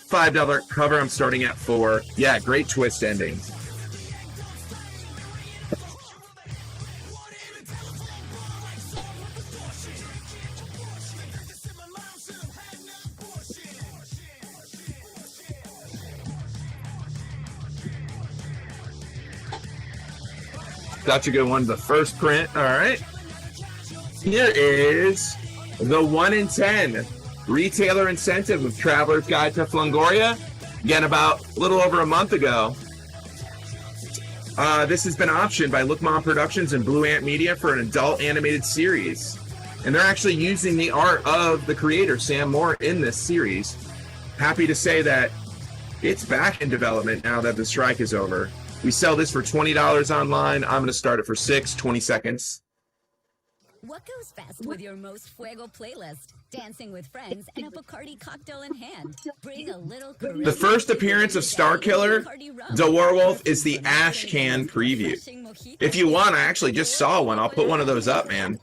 $5 cover, I'm starting at $4. Yeah, great twist ending. Such a good one. The first print. All right. Here is the 1 in 10 retailer incentive of Traveler's Guide to Flongoria. Again, about a little over a month ago. This has been optioned by Look Mom Productions and Blue Ant Media for an adult animated series. And they're actually using the art of the creator, Sam Moore, in this series. Happy to say that it's back in development now that the strike is over. We sell this for $20 online. I'm going to start it for $6, 20 seconds. What goes best with your Most Fuego playlist? Dancing with friends and a Bacardi cocktail in hand. Bring a little The first appearance of Starkiller, the Werewolf, is the Ash Can preview. If you want, I actually just saw one. I'll put one of those up, man.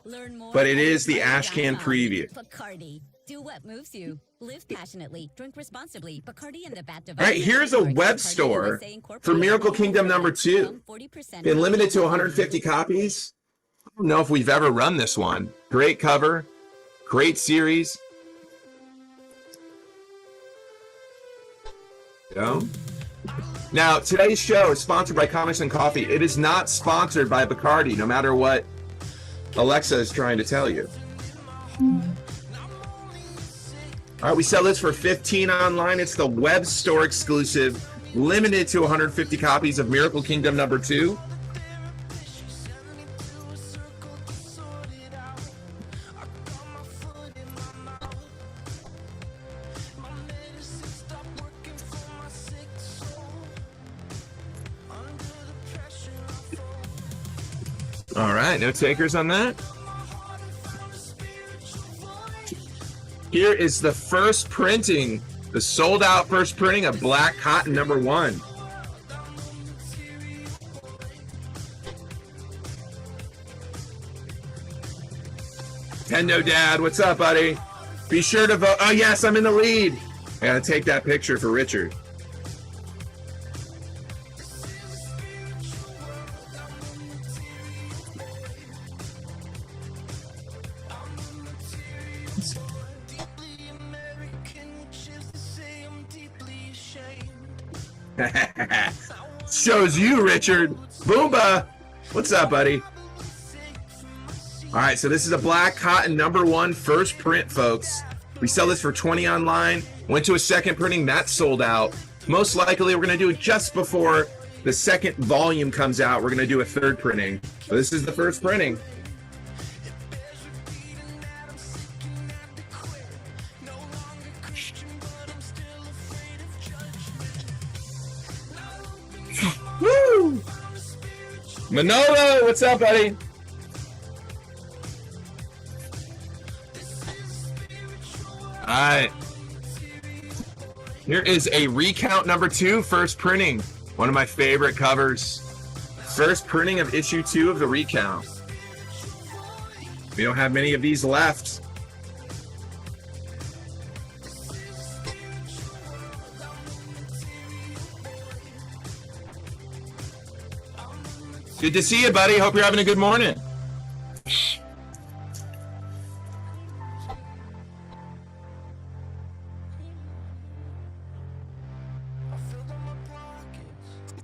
But it is the Ash Can preview. Bacardi. Do what moves you. Live passionately. Drink responsibly. Bacardi and the Bat All right, here's a web store for Miracle Kingdom #2. Been limited to 150 copies. I don't know if we've ever run this one. Great cover, great series. Go. Now, today's show is sponsored by Comics and Coffee. It is not sponsored by Bacardi, no matter what Alexa is trying to tell you. All right, we sell this for $15 online. It's the web store exclusive, limited to 150 copies of Miracle Kingdom #2. All right, no takers on that. Here is the first printing, the sold out first printing of Black Cotton #1. Tendo Dad, what's up, buddy? Be sure to vote. Oh, yes, I'm in the lead. I gotta take that picture for Richard. Shows you, Richard. Boomba. What's up, buddy? All right, so this is a Black Cotton #1 first print, folks. We sell this for $20 online. Went to a second printing. That's sold out. Most likely, we're going to do it just before the second volume comes out. We're going to do a third printing. So this is the first printing. Woo! Manolo, what's up, buddy? All right. Here is a Recount #2 first printing. One of my favorite covers. First printing of issue 2 of the Recount. We don't have many of these left. Good to see you, buddy. Hope you're having a good morning.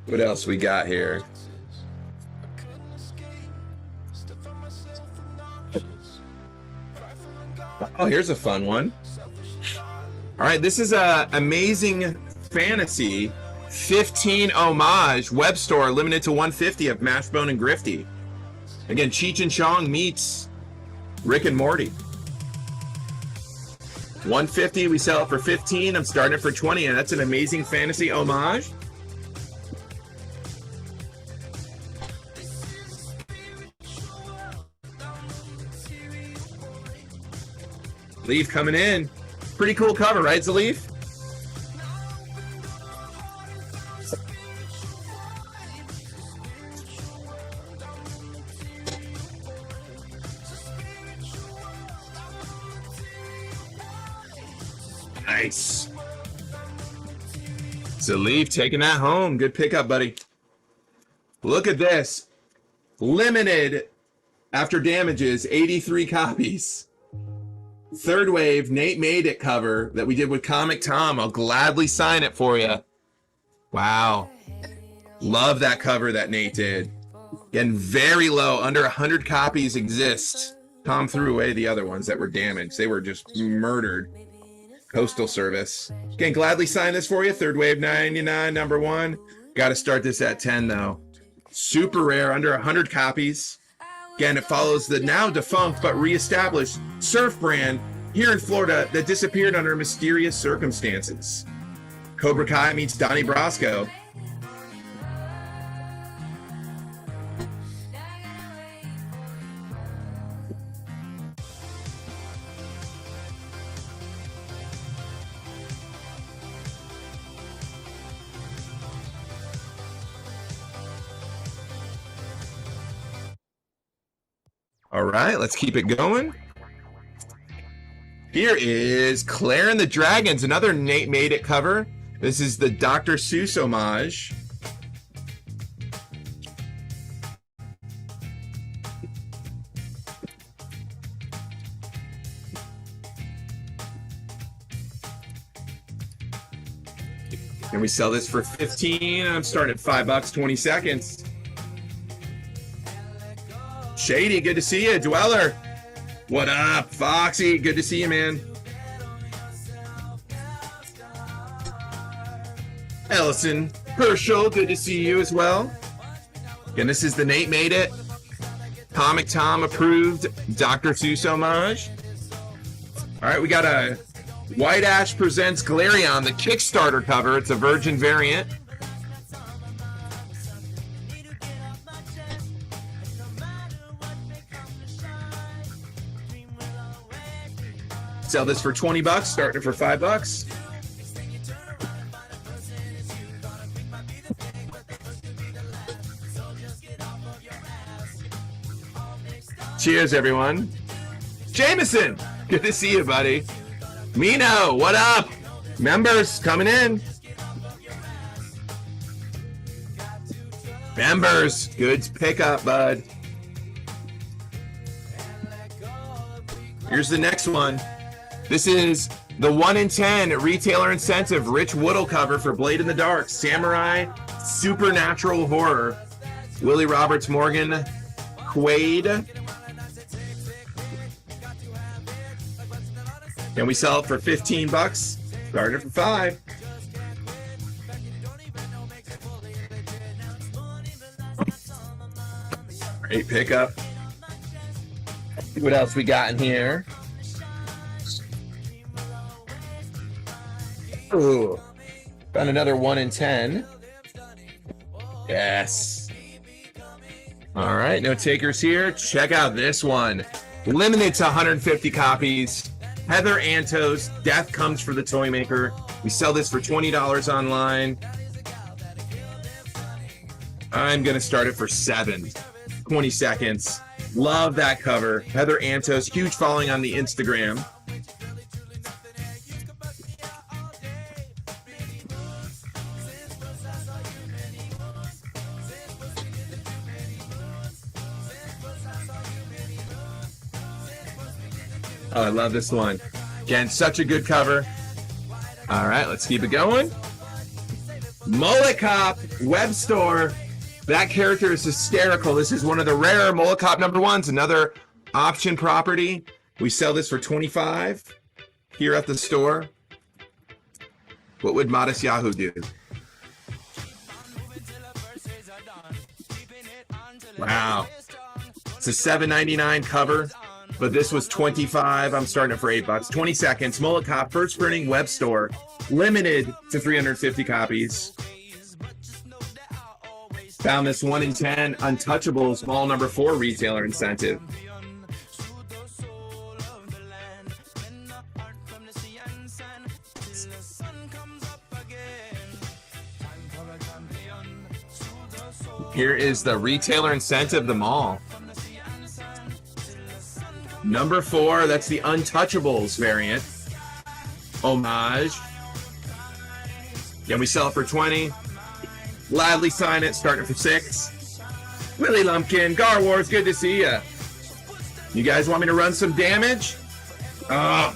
What else we got here? Oh, here's a fun one. All right, this is a Amazing Fantasy 15 homage web store, limited to 150 of Mashbone and Grifty. Again, Cheech and Chong meets Rick and Morty. 150, we sell it for 15. I'm starting it for 20, and that's an Amazing Fantasy homage. Leaf coming in. Pretty cool cover, right, Zaleef? Nice. Zaleef taking that home. Good pickup, buddy. Look at this. Limited after damages, 83 copies. Third wave, Nate Made It cover that we did with Comic Tom. I'll gladly sign it for you. Wow. Love that cover that Nate did. Again, very low. Under 100 copies exist. Tom threw away the other ones that were damaged. They were just murdered. Postal Service. Can gladly sign this for you. Third Wave 99, number 1. Got to start this at 10, though. Super rare, under 100 copies. Again, it follows the now defunct but reestablished surf brand here in Florida that disappeared under mysterious circumstances. Cobra Kai meets Donnie Brasco. All right, let's keep it going. Here is Claire and the Dragons, another Nate Made It cover. This is the Dr. Seuss homage. And we sell this for 15. I'm starting at $5, 20 seconds. Shady, good to see you. Dweller, what up? Foxy, good to see you, man. Ellison, Herschel, good to see you as well. Again, this is the Nate Made It Comic Tom approved Dr. Seuss homage. All right, we got a White Ash Presents Galerion, the Kickstarter cover. It's a Virgin variant. Sell this for 20 bucks, starting it for $5. Cheers, everyone. Jameson, good to see you, buddy. Mino, what up? Members coming in. Members, good pickup, bud. Here's the next one. This is the 1 in 10 retailer incentive Rich Woodall cover for Blade in the Dark, Samurai Supernatural Horror. Willie Roberts Morgan Quaid. And we sell it for 15 bucks. Started for 5. Great pickup. See what else we got in here. Ooh, found another 1 in 10. Yes. All right, no takers here. Check out this one. Limited to 150 copies. Heather Antos, Death Comes for the Toy Maker. We sell this for $20 online. I'm going to start it for 7. 20 seconds. Love that cover. Heather Antos, huge following on the Instagram. Oh, I love this one. Again, such a good cover. All right, let's keep it going. Mullet Cop web store. That character is hysterical. This is one of the rare Mullet Cop number 1s, another option property. We sell this for $25 here at the store. What would Modest Yahoo do? Wow. It's a $7.99 cover. But this was $25. I'm starting it for $8. 20 seconds. Mullet Cop, first printing web store. Limited to 350 copies. Found this 1 in 10 Untouchable small number 4 retailer incentive. Here is the retailer incentive, the mall. Number 4, that's the Untouchables variant. Homage. Yeah, we sell it for 20. Gladly sign it, starting for 6. Willie Lumpkin, Gar Wars, good to see ya. You guys want me to run some damage? Oh.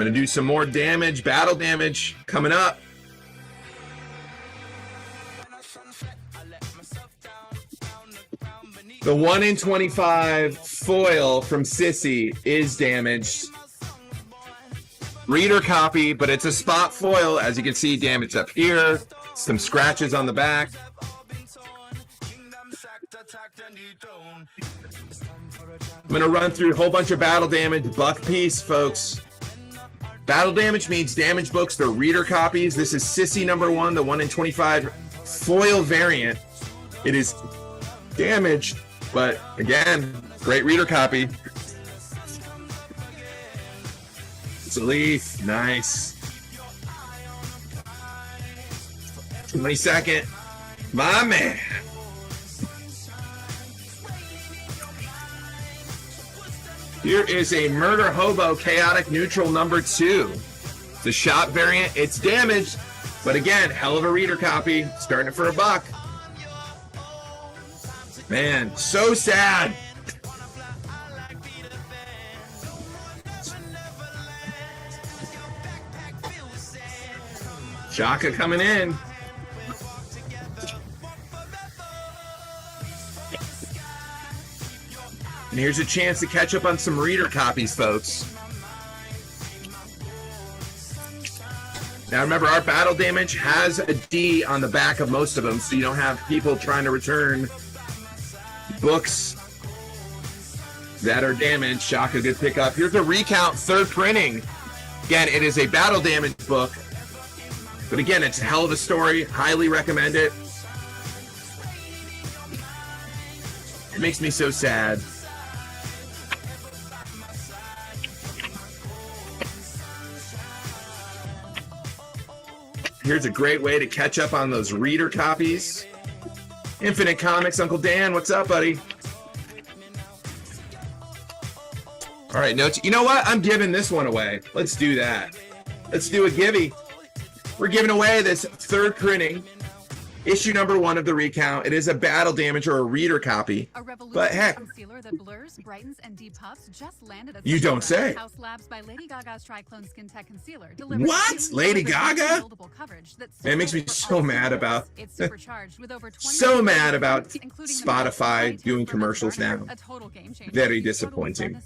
going to do some more damage, battle damage coming up. The 1 in 25 foil from Sissy is damaged. Reader copy, but it's a spot foil. As you can see, damage up here. Some scratches on the back. I'm going to run through a whole bunch of battle damage. Buck piece, folks. Battle damage means damage books. They're reader copies. This is Sissy number 1, the 1 in 25 foil variant. It is damaged, but again, great reader copy. It's a leaf. Nice. 22nd. My man. Here is a Murder Hobo Chaotic Neutral number 2. The shop variant. It's damaged, but again, hell of a reader copy. Starting it for a buck. Man, so sad. Shaka coming in. And here's a chance to catch up on some reader copies, folks. Now remember, our battle damage has a D on the back of most of them, so you don't have people trying to return books that are damaged. Shaka, good pickup. Here's a recount, 3rd printing. Again, it is a battle damage book. But again, it's a hell of a story. Highly recommend it. It makes me so sad. Here's a great way to catch up on those reader copies. Infinite Comics, Uncle Dan, what's up, buddy? All right, notes. You know what? I'm giving this one away. Let's do that. Let's do a givey. We're giving away this 3rd printing, issue number 1 of the recount. It is a battle damage or a reader copy. But heck, concealer that blurs, brightens, and depuffs just landed at you don't say. House Labs by Lady Gaga's Triclone Skin Tech Concealer. What? Lady Gaga? Man, it makes me so mad about so mad about Spotify doing commercials now. Very disappointing.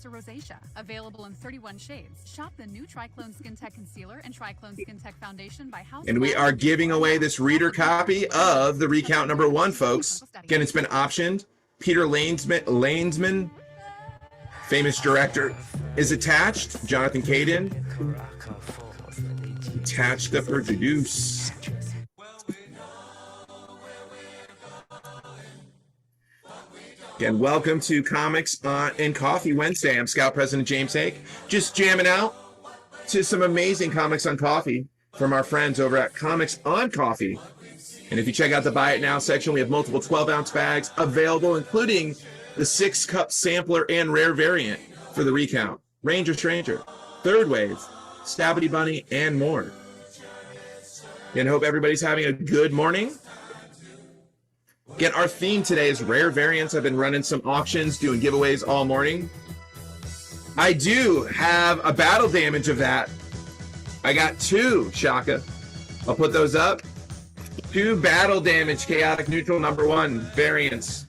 Available in 31 shades. Shop the new Triclone Skin Tech Concealer and Triclone Skin Tech Foundation by House. And we are giving away this reader copy of the recount number 1, folks. Again, it's been optioned. Peter Lanesman, famous director, is attached. Jonathan Caden, attached to produce. Again, welcome to Comics and Coffee Wednesday. I'm Scout President James Haick, just jamming out to some amazing Comics on Coffee from our friends over at Comics on Coffee. And if you check out the Buy It Now section, we have multiple 12-ounce bags available, including the 6-cup sampler and rare variant for the recount. Ranger Stranger, Third Wave, Stabbity Bunny, and more. And hope everybody's having a good morning. Again, our theme today is rare variants. I've been running some auctions, doing giveaways all morning. I do have a battle damage of that. I got 2, Shaka. I'll put those up. 2 battle damage chaotic neutral number 1 variants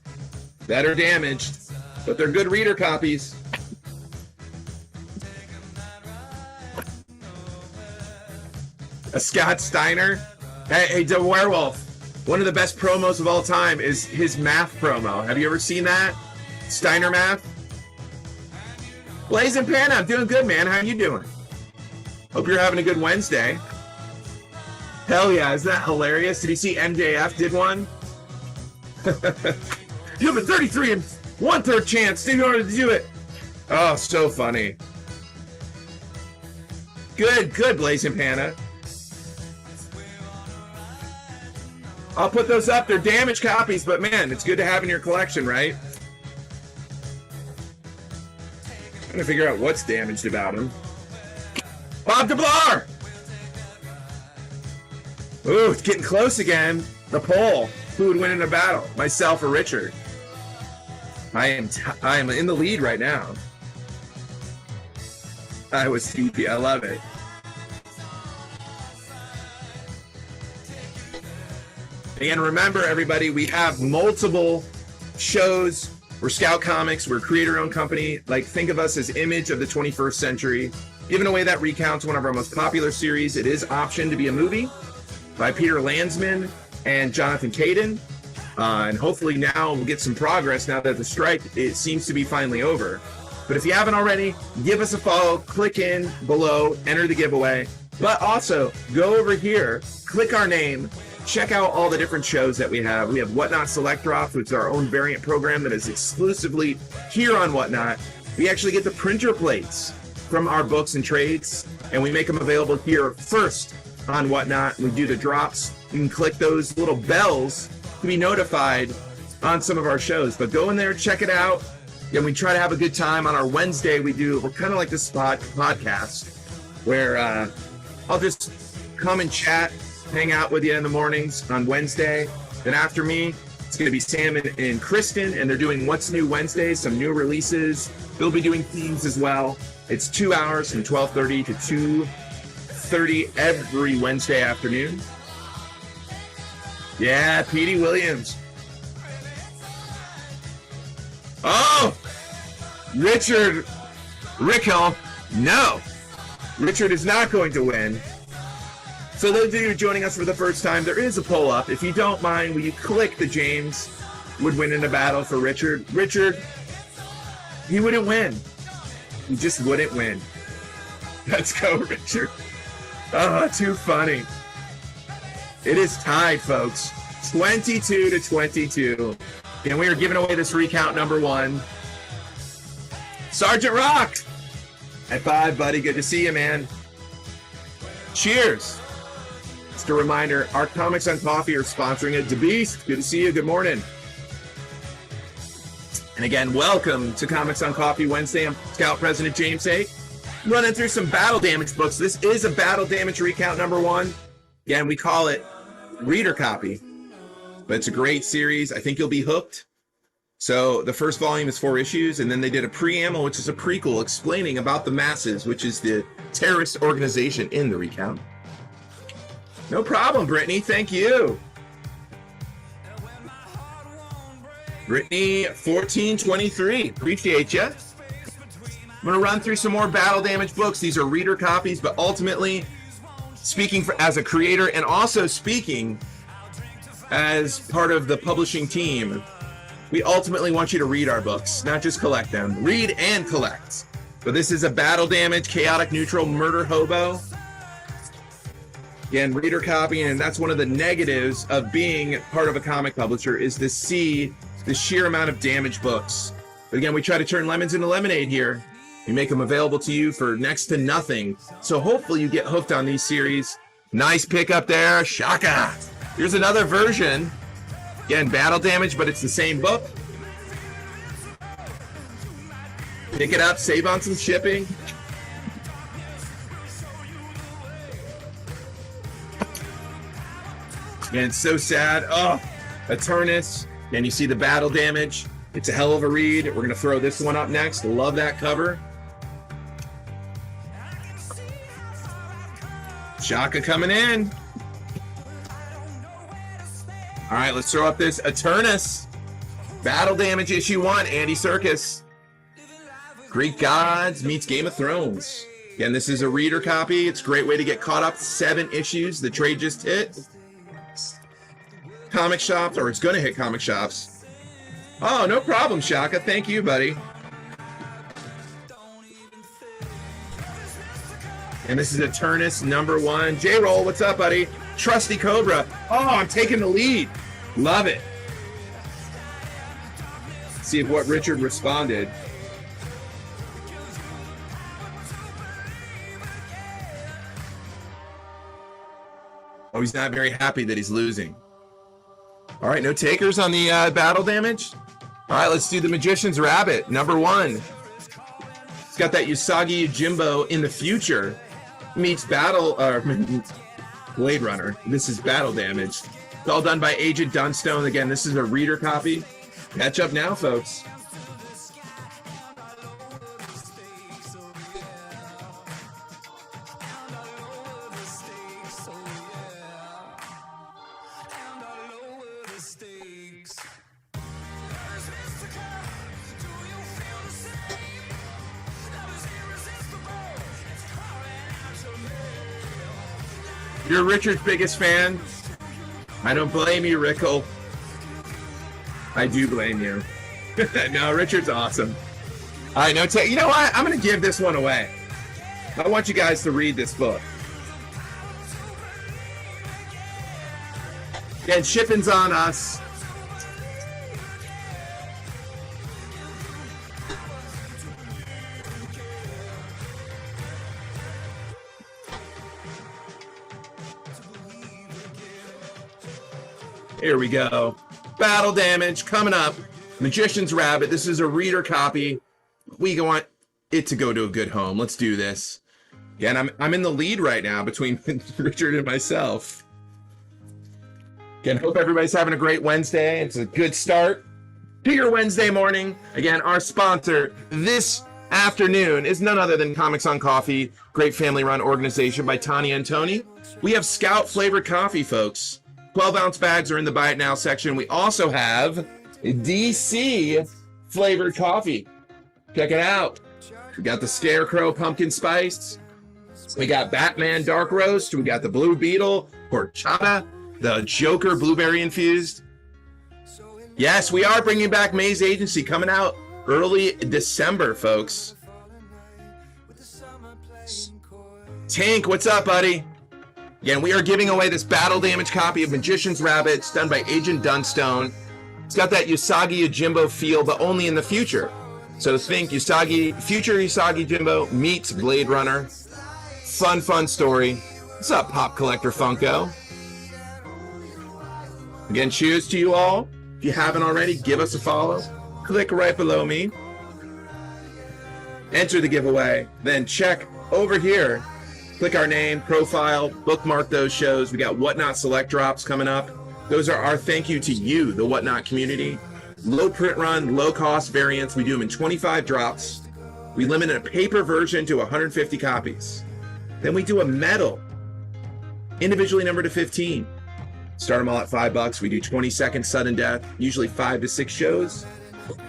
that are damaged, but they're good reader copies. A Scott Steiner. Hey, the Werewolf. One of the best promos of all time is his math promo. Have you ever seen that? Steiner math? Blazing Pan, I'm doing good, man. How you doing? Hope you're having a good Wednesday. Hell yeah, isn't that hilarious? Did you see MJF did one? You have a 33 and 1/3 chance in order to do it. Oh, so funny. Good, Blazing Panda. I'll put those up. They're damaged copies, but man, it's good to have in your collection, right? I'm trying to figure out what's damaged about him. Bob DeBlar! Ooh, it's getting close again. The poll. Who would win in a battle? Myself or Richard? I am in the lead right now. I was sleepy. I love it. And remember, everybody, we have multiple shows. We're Scout Comics. We're a creator-owned company. Like, think of us as image of the 21st century. Giving away that recounts one of our most popular series. It is optioned to be a movie by Peter Landsman and Jonathan Caden. And hopefully now we'll get some progress now that the strike, it seems to be finally over. But if you haven't already, give us a follow, click in below, enter the giveaway. But also, go over here, click our name, check out all the different shows that we have. We have Whatnot Select Drops, which is our own variant program that is exclusively here on Whatnot. We actually get the printer plates from our books and trades, and we make them available here first on Whatnot. We do the drops. You can click those little bells to be notified on some of our shows. But go in there, check it out. And we try to have a good time. On our Wednesday, we're kind of like this podcast where I'll just come and chat, hang out with you in the mornings on Wednesday. Then after me, it's going to be Sam and Kristen, and they're doing What's New Wednesdays, some new releases. They'll be doing themes as well. It's 2 hours from 12:30 to 2:30 every Wednesday afternoon. Yeah, Petey Williams. Oh! Richard Rickhill. No. Richard is not going to win. So those of you joining us for the first time, there is a poll up. If you don't mind, will you click the James would win in a battle for Richard? Richard, he wouldn't win. He just wouldn't win. Let's go, Richard. Oh, too funny. It is tied, folks. 22-22. And we are giving away this recount number 1. Sergeant Rock! High five, buddy. Good to see you, man. Cheers. Just a reminder, our Comics on Coffee are sponsoring it. DeBeast, good to see you. Good morning. And again, welcome to Comics on Coffee Wednesday. I'm Scout President James Haick. Running through some battle damage books. This is a battle damage recount number 1. Again, we call it reader copy. But it's a great series. I think you'll be hooked. So the first volume is 4 issues, and then they did a preamble, which is a prequel explaining about the Masses, which is the terrorist organization in the recount. No problem, Brittany. Thank you. Brittany 1423. Appreciate you. I'm going to run through some more battle damage books. These are reader copies, but ultimately, speaking as a creator and also speaking as part of the publishing team, we ultimately want you to read our books, not just collect them. Read and collect. But this is a battle damage, chaotic neutral, murder hobo. Again, reader copying, and that's one of the negatives of being part of a comic publisher, is to see the sheer amount of damaged books. But again, we try to turn lemons into lemonade here. We make them available to you for next to nothing. So hopefully you get hooked on these series. Nice pick up there, Shaka. Here's another version. Again, battle damage, but it's the same book. Pick it up, save on some shipping. And it's so sad. Oh, Eternus. And you see the battle damage. It's a hell of a read. We're going to throw this one up next. Love that cover. Shaka coming in. All right, let's throw up this Eternus. Battle damage issue 1, Andy Serkis. Greek Gods meets Game of Thrones. Again, this is a reader copy. It's a great way to get caught up. 7 issues. The trade just hit comic shops, or it's going to hit comic shops. Oh, no problem, Shaka. Thank you, buddy. And this is Eternus number 1. J-Roll, what's up, buddy? Trusty Cobra. Oh, I'm taking the lead. Love it. See if what Richard responded. Oh, he's not very happy that he's losing. All right, no takers on the battle damage. All right, let's do the Magician's Rabbit, number 1. It's got that Usagi Yojimbo in the future meets Blade Runner. This is battle damage. It's all done by Agent Dunstone. Again, this is a reader copy. Catch up now, folks. You're Richard's biggest fan. I don't blame you, Rickle. I do blame you. No, Richard's awesome. All right, no, you know what? I'm going to give this one away. I want you guys to read this book. And shipping's on us. Here we go. Battle Damage coming up. Magician's Rabbit. This is a reader copy. We want it to go to a good home. Let's do this. Again, I'm in the lead right now between Richard and myself. Again, hope everybody's having a great Wednesday. It's a good start to your Wednesday morning. Again, our sponsor this afternoon is none other than Comics on Coffee, great family-run organization by Tanya and Tony. We have Scout flavored coffee, folks. 12-ounce bags are in the Buy It Now section. We also have DC flavored coffee. Check it out. We got the Scarecrow Pumpkin Spice. We got Batman Dark Roast. We got the Blue Beetle Horchata. The Joker Blueberry Infused. Yes, we are bringing back May's Agency, coming out early December, folks. Tank, what's up, buddy? Again, we are giving away this battle damage copy of Magician's Rabbit. It's done by Agent Dunstone. It's got that Usagi Yojimbo feel, but only in the future. So think Usagi, future Usagi Jimbo meets Blade Runner. Fun story. What's up, Pop Collector Funko? Again, cheers to you all. If you haven't already, give us a follow. Click right below me. Enter the giveaway. Then check over here. Click our name, profile, bookmark those shows. We got Whatnot Select Drops coming up. Those are our thank you to you, the Whatnot community. Low print run, low cost variants. We do them in 25 drops. We limit a paper version to 150 copies. Then we do a metal, individually numbered to 15. Start them all at $5. We do 20-second sudden death, usually 5 to 6 shows.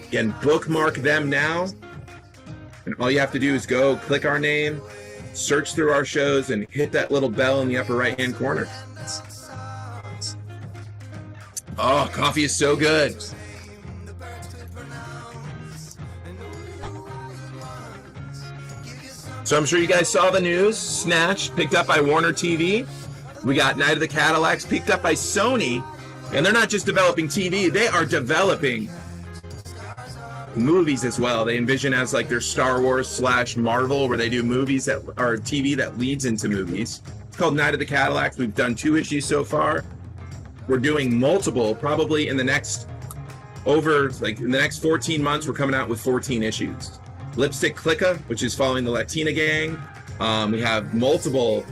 Again, bookmark them now. And all you have to do is go click our name, search through our shows, and hit that little bell in the upper right-hand corner. Oh, coffee is so good. So I'm sure you guys saw the news. Snatch picked up by Warner TV. We got Night of the Cadillacs picked up by Sony. And they're not just developing TV, they are developing movies as well. They envision as like their Star Wars / Marvel, where they do movies that are TV that leads into movies. It's called Night of the Cadillacs. We've done 2 issues so far. We're doing multiple, probably in the next 14 months, we're coming out with 14 issues. Lipstick Clicker, which is following the Latina gang. We have multiple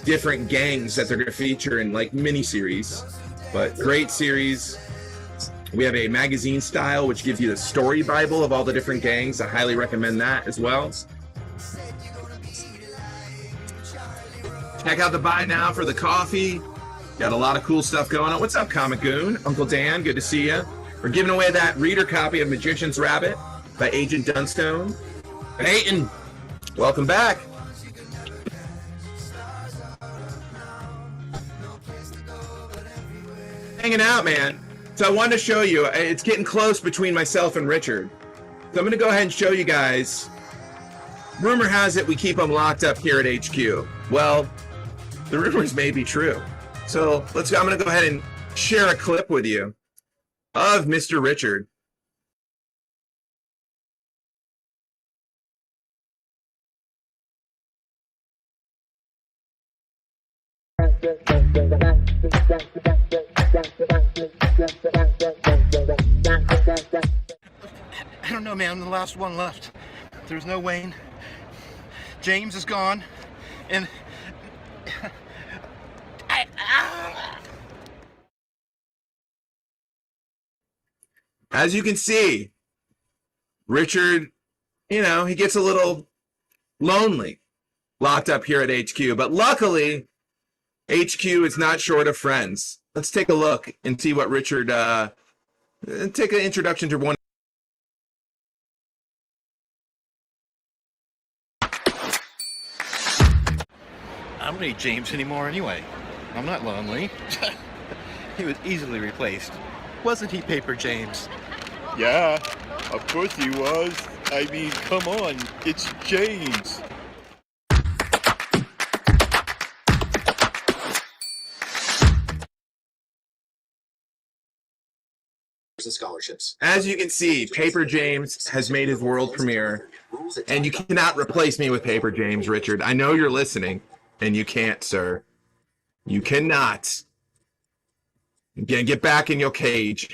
different gangs that they're going to feature in like mini-series, but great series. We have a magazine style, which gives you the story Bible of all the different gangs. I highly recommend that as well. Check out the Buy Now for the coffee. Got a lot of cool stuff going on. What's up, Comic Goon? Uncle Dan, good to see you. We're giving away that reader copy of Magician's Rabbit by Agent Dunstone. Peyton, welcome back. Hanging out, man. So I wanted to show you, it's getting close between myself and Richard. So I'm going to go ahead and show you guys. Rumor has it we keep them locked up here at HQ. Well, the rumors may be true. So I'm going to go ahead and share a clip with you of Mr. Richard. I don't know, man. I'm the last one left. There's no Wayne. James is gone. And as you can see, Richard, he gets a little lonely locked up here at HQ. But luckily, HQ is not short of friends. Let's take a look and see what Richard, take an introduction to one. I don't need James anymore anyway. I'm not lonely. He was easily replaced. Wasn't he, Paper James? Yeah, of course he was. I mean, come on, it's James. Scholarships. As you can see, Paper James has made his world premiere, and you cannot replace me with Paper James, Richard. I know you're listening, and you can't, sir. You cannot. Again, get back in your cage.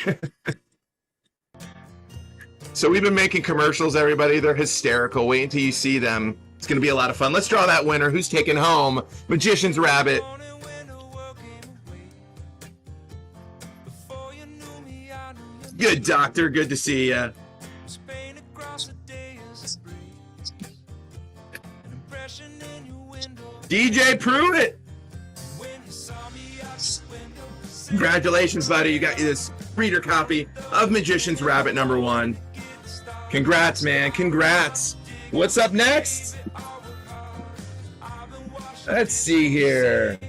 So we've been making commercials, everybody. They're hysterical. Wait until you see them. It's going to be a lot of fun. Let's draw that winner. Who's taking home Magician's Rabbit? Good, Doctor. Good to see you. DJ Pruitt. Congratulations, buddy. You got this reader copy of Magician's Rabbit #1. Congrats, man. Congrats. What's up next? Let's see here.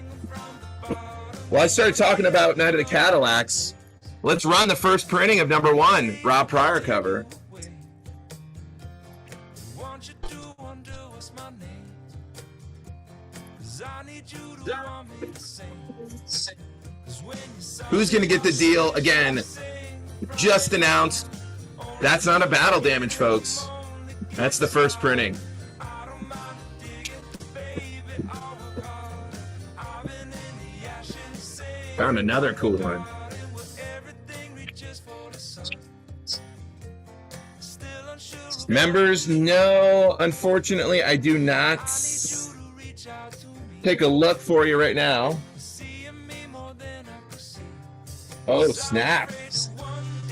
Well, I started talking about Night of the Cadillacs. Let's run the first printing of #1, Rob Pryor cover. Who's going to get the deal? Again, just announced. That's not a battle damage, folks. That's the first printing. Found another cool one. Members, no, unfortunately, I do not. Take a look for you right now. Oh, snap.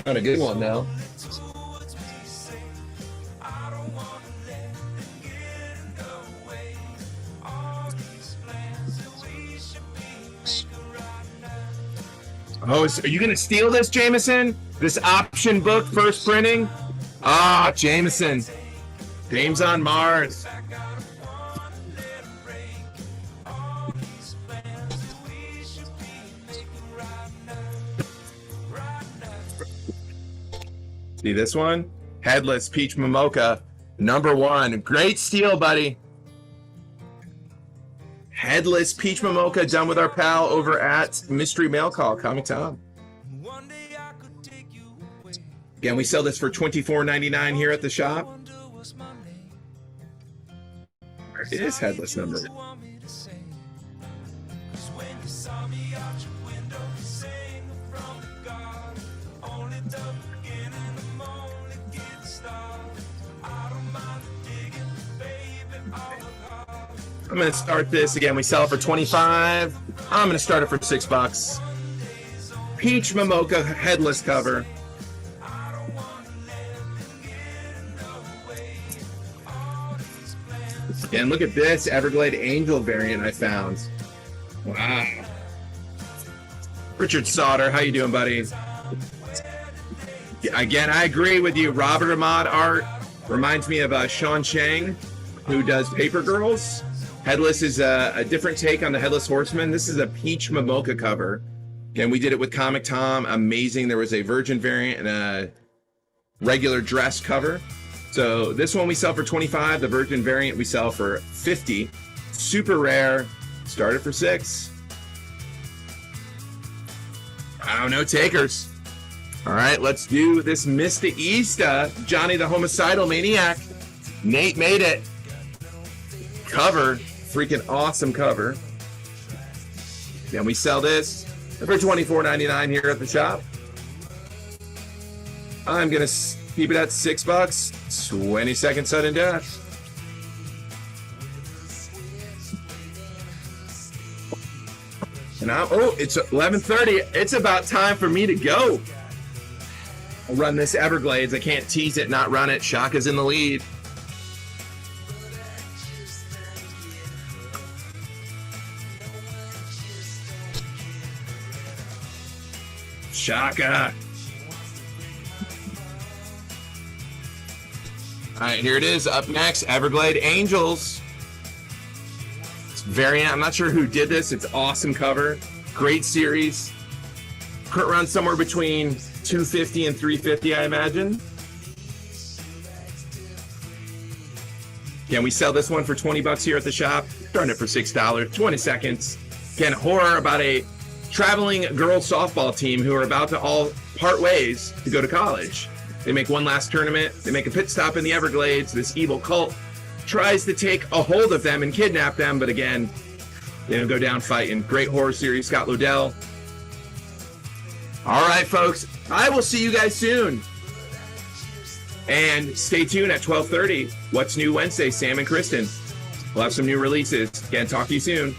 Not a good one, though. Oh, are you going to steal this, Jameson? This option book, first printing? Ah, Jameson. James on Mars. See this one? Headless Peach Momoka, #1. Great steal, buddy. Headless Peach Momoka, done with our pal over at Mystery Mail Call, Comic Tom. Again, we sell this for $24.99 here at the shop. Where is Headless number? I'm going to start this again. We sell it for $25. I'm going to start it for $6. Peach Momoka headless cover. And look at this Everglade Angel variant I found. Wow. Richard Sauter, how you doing, buddy? Again, I agree with you. Robert Ahmad art reminds me of Sean Chang, who does Paper Girls. Headless is a different take on the Headless Horseman. This is a Peach Momoka cover. Again, we did it with Comic Tom. Amazing. There was a Virgin variant and a regular dress cover. So this one we sell for $25. The Virgin variant we sell for $50. Super rare. Started for $6. Oh, no takers. All right, let's do this Mr. Easter. Johnny the Homicidal Maniac. Nate made it. Cover. Freaking awesome cover. And we sell this for $24.99 here at the shop. I'm going to keep it at $6. 20-second sudden death. And it's 11:30. It's about time for me to go. I'll run this Everglades. I can't tease it, not run it. Shaka's in the lead. Shaka. All right, here it is. Up next, Everglade Angels. variant. I'm not sure who did this. It's awesome cover. Great series. Print run somewhere between $250 and $350, I imagine. Again, we sell this one for $20 here at the shop. Starting it for $6, 20 seconds. Again, horror about a traveling girls softball team who are about to all part ways to go to college. They make one last tournament. They make a pit stop in the Everglades. This evil cult tries to take a hold of them and kidnap them, but again, they don't go down fighting. Great horror series, Scott Lodell. All right, folks, I will see you guys soon. And stay tuned at 12:30. What's New Wednesday, Sam and Kristen. We'll have some new releases. Again, talk to you soon.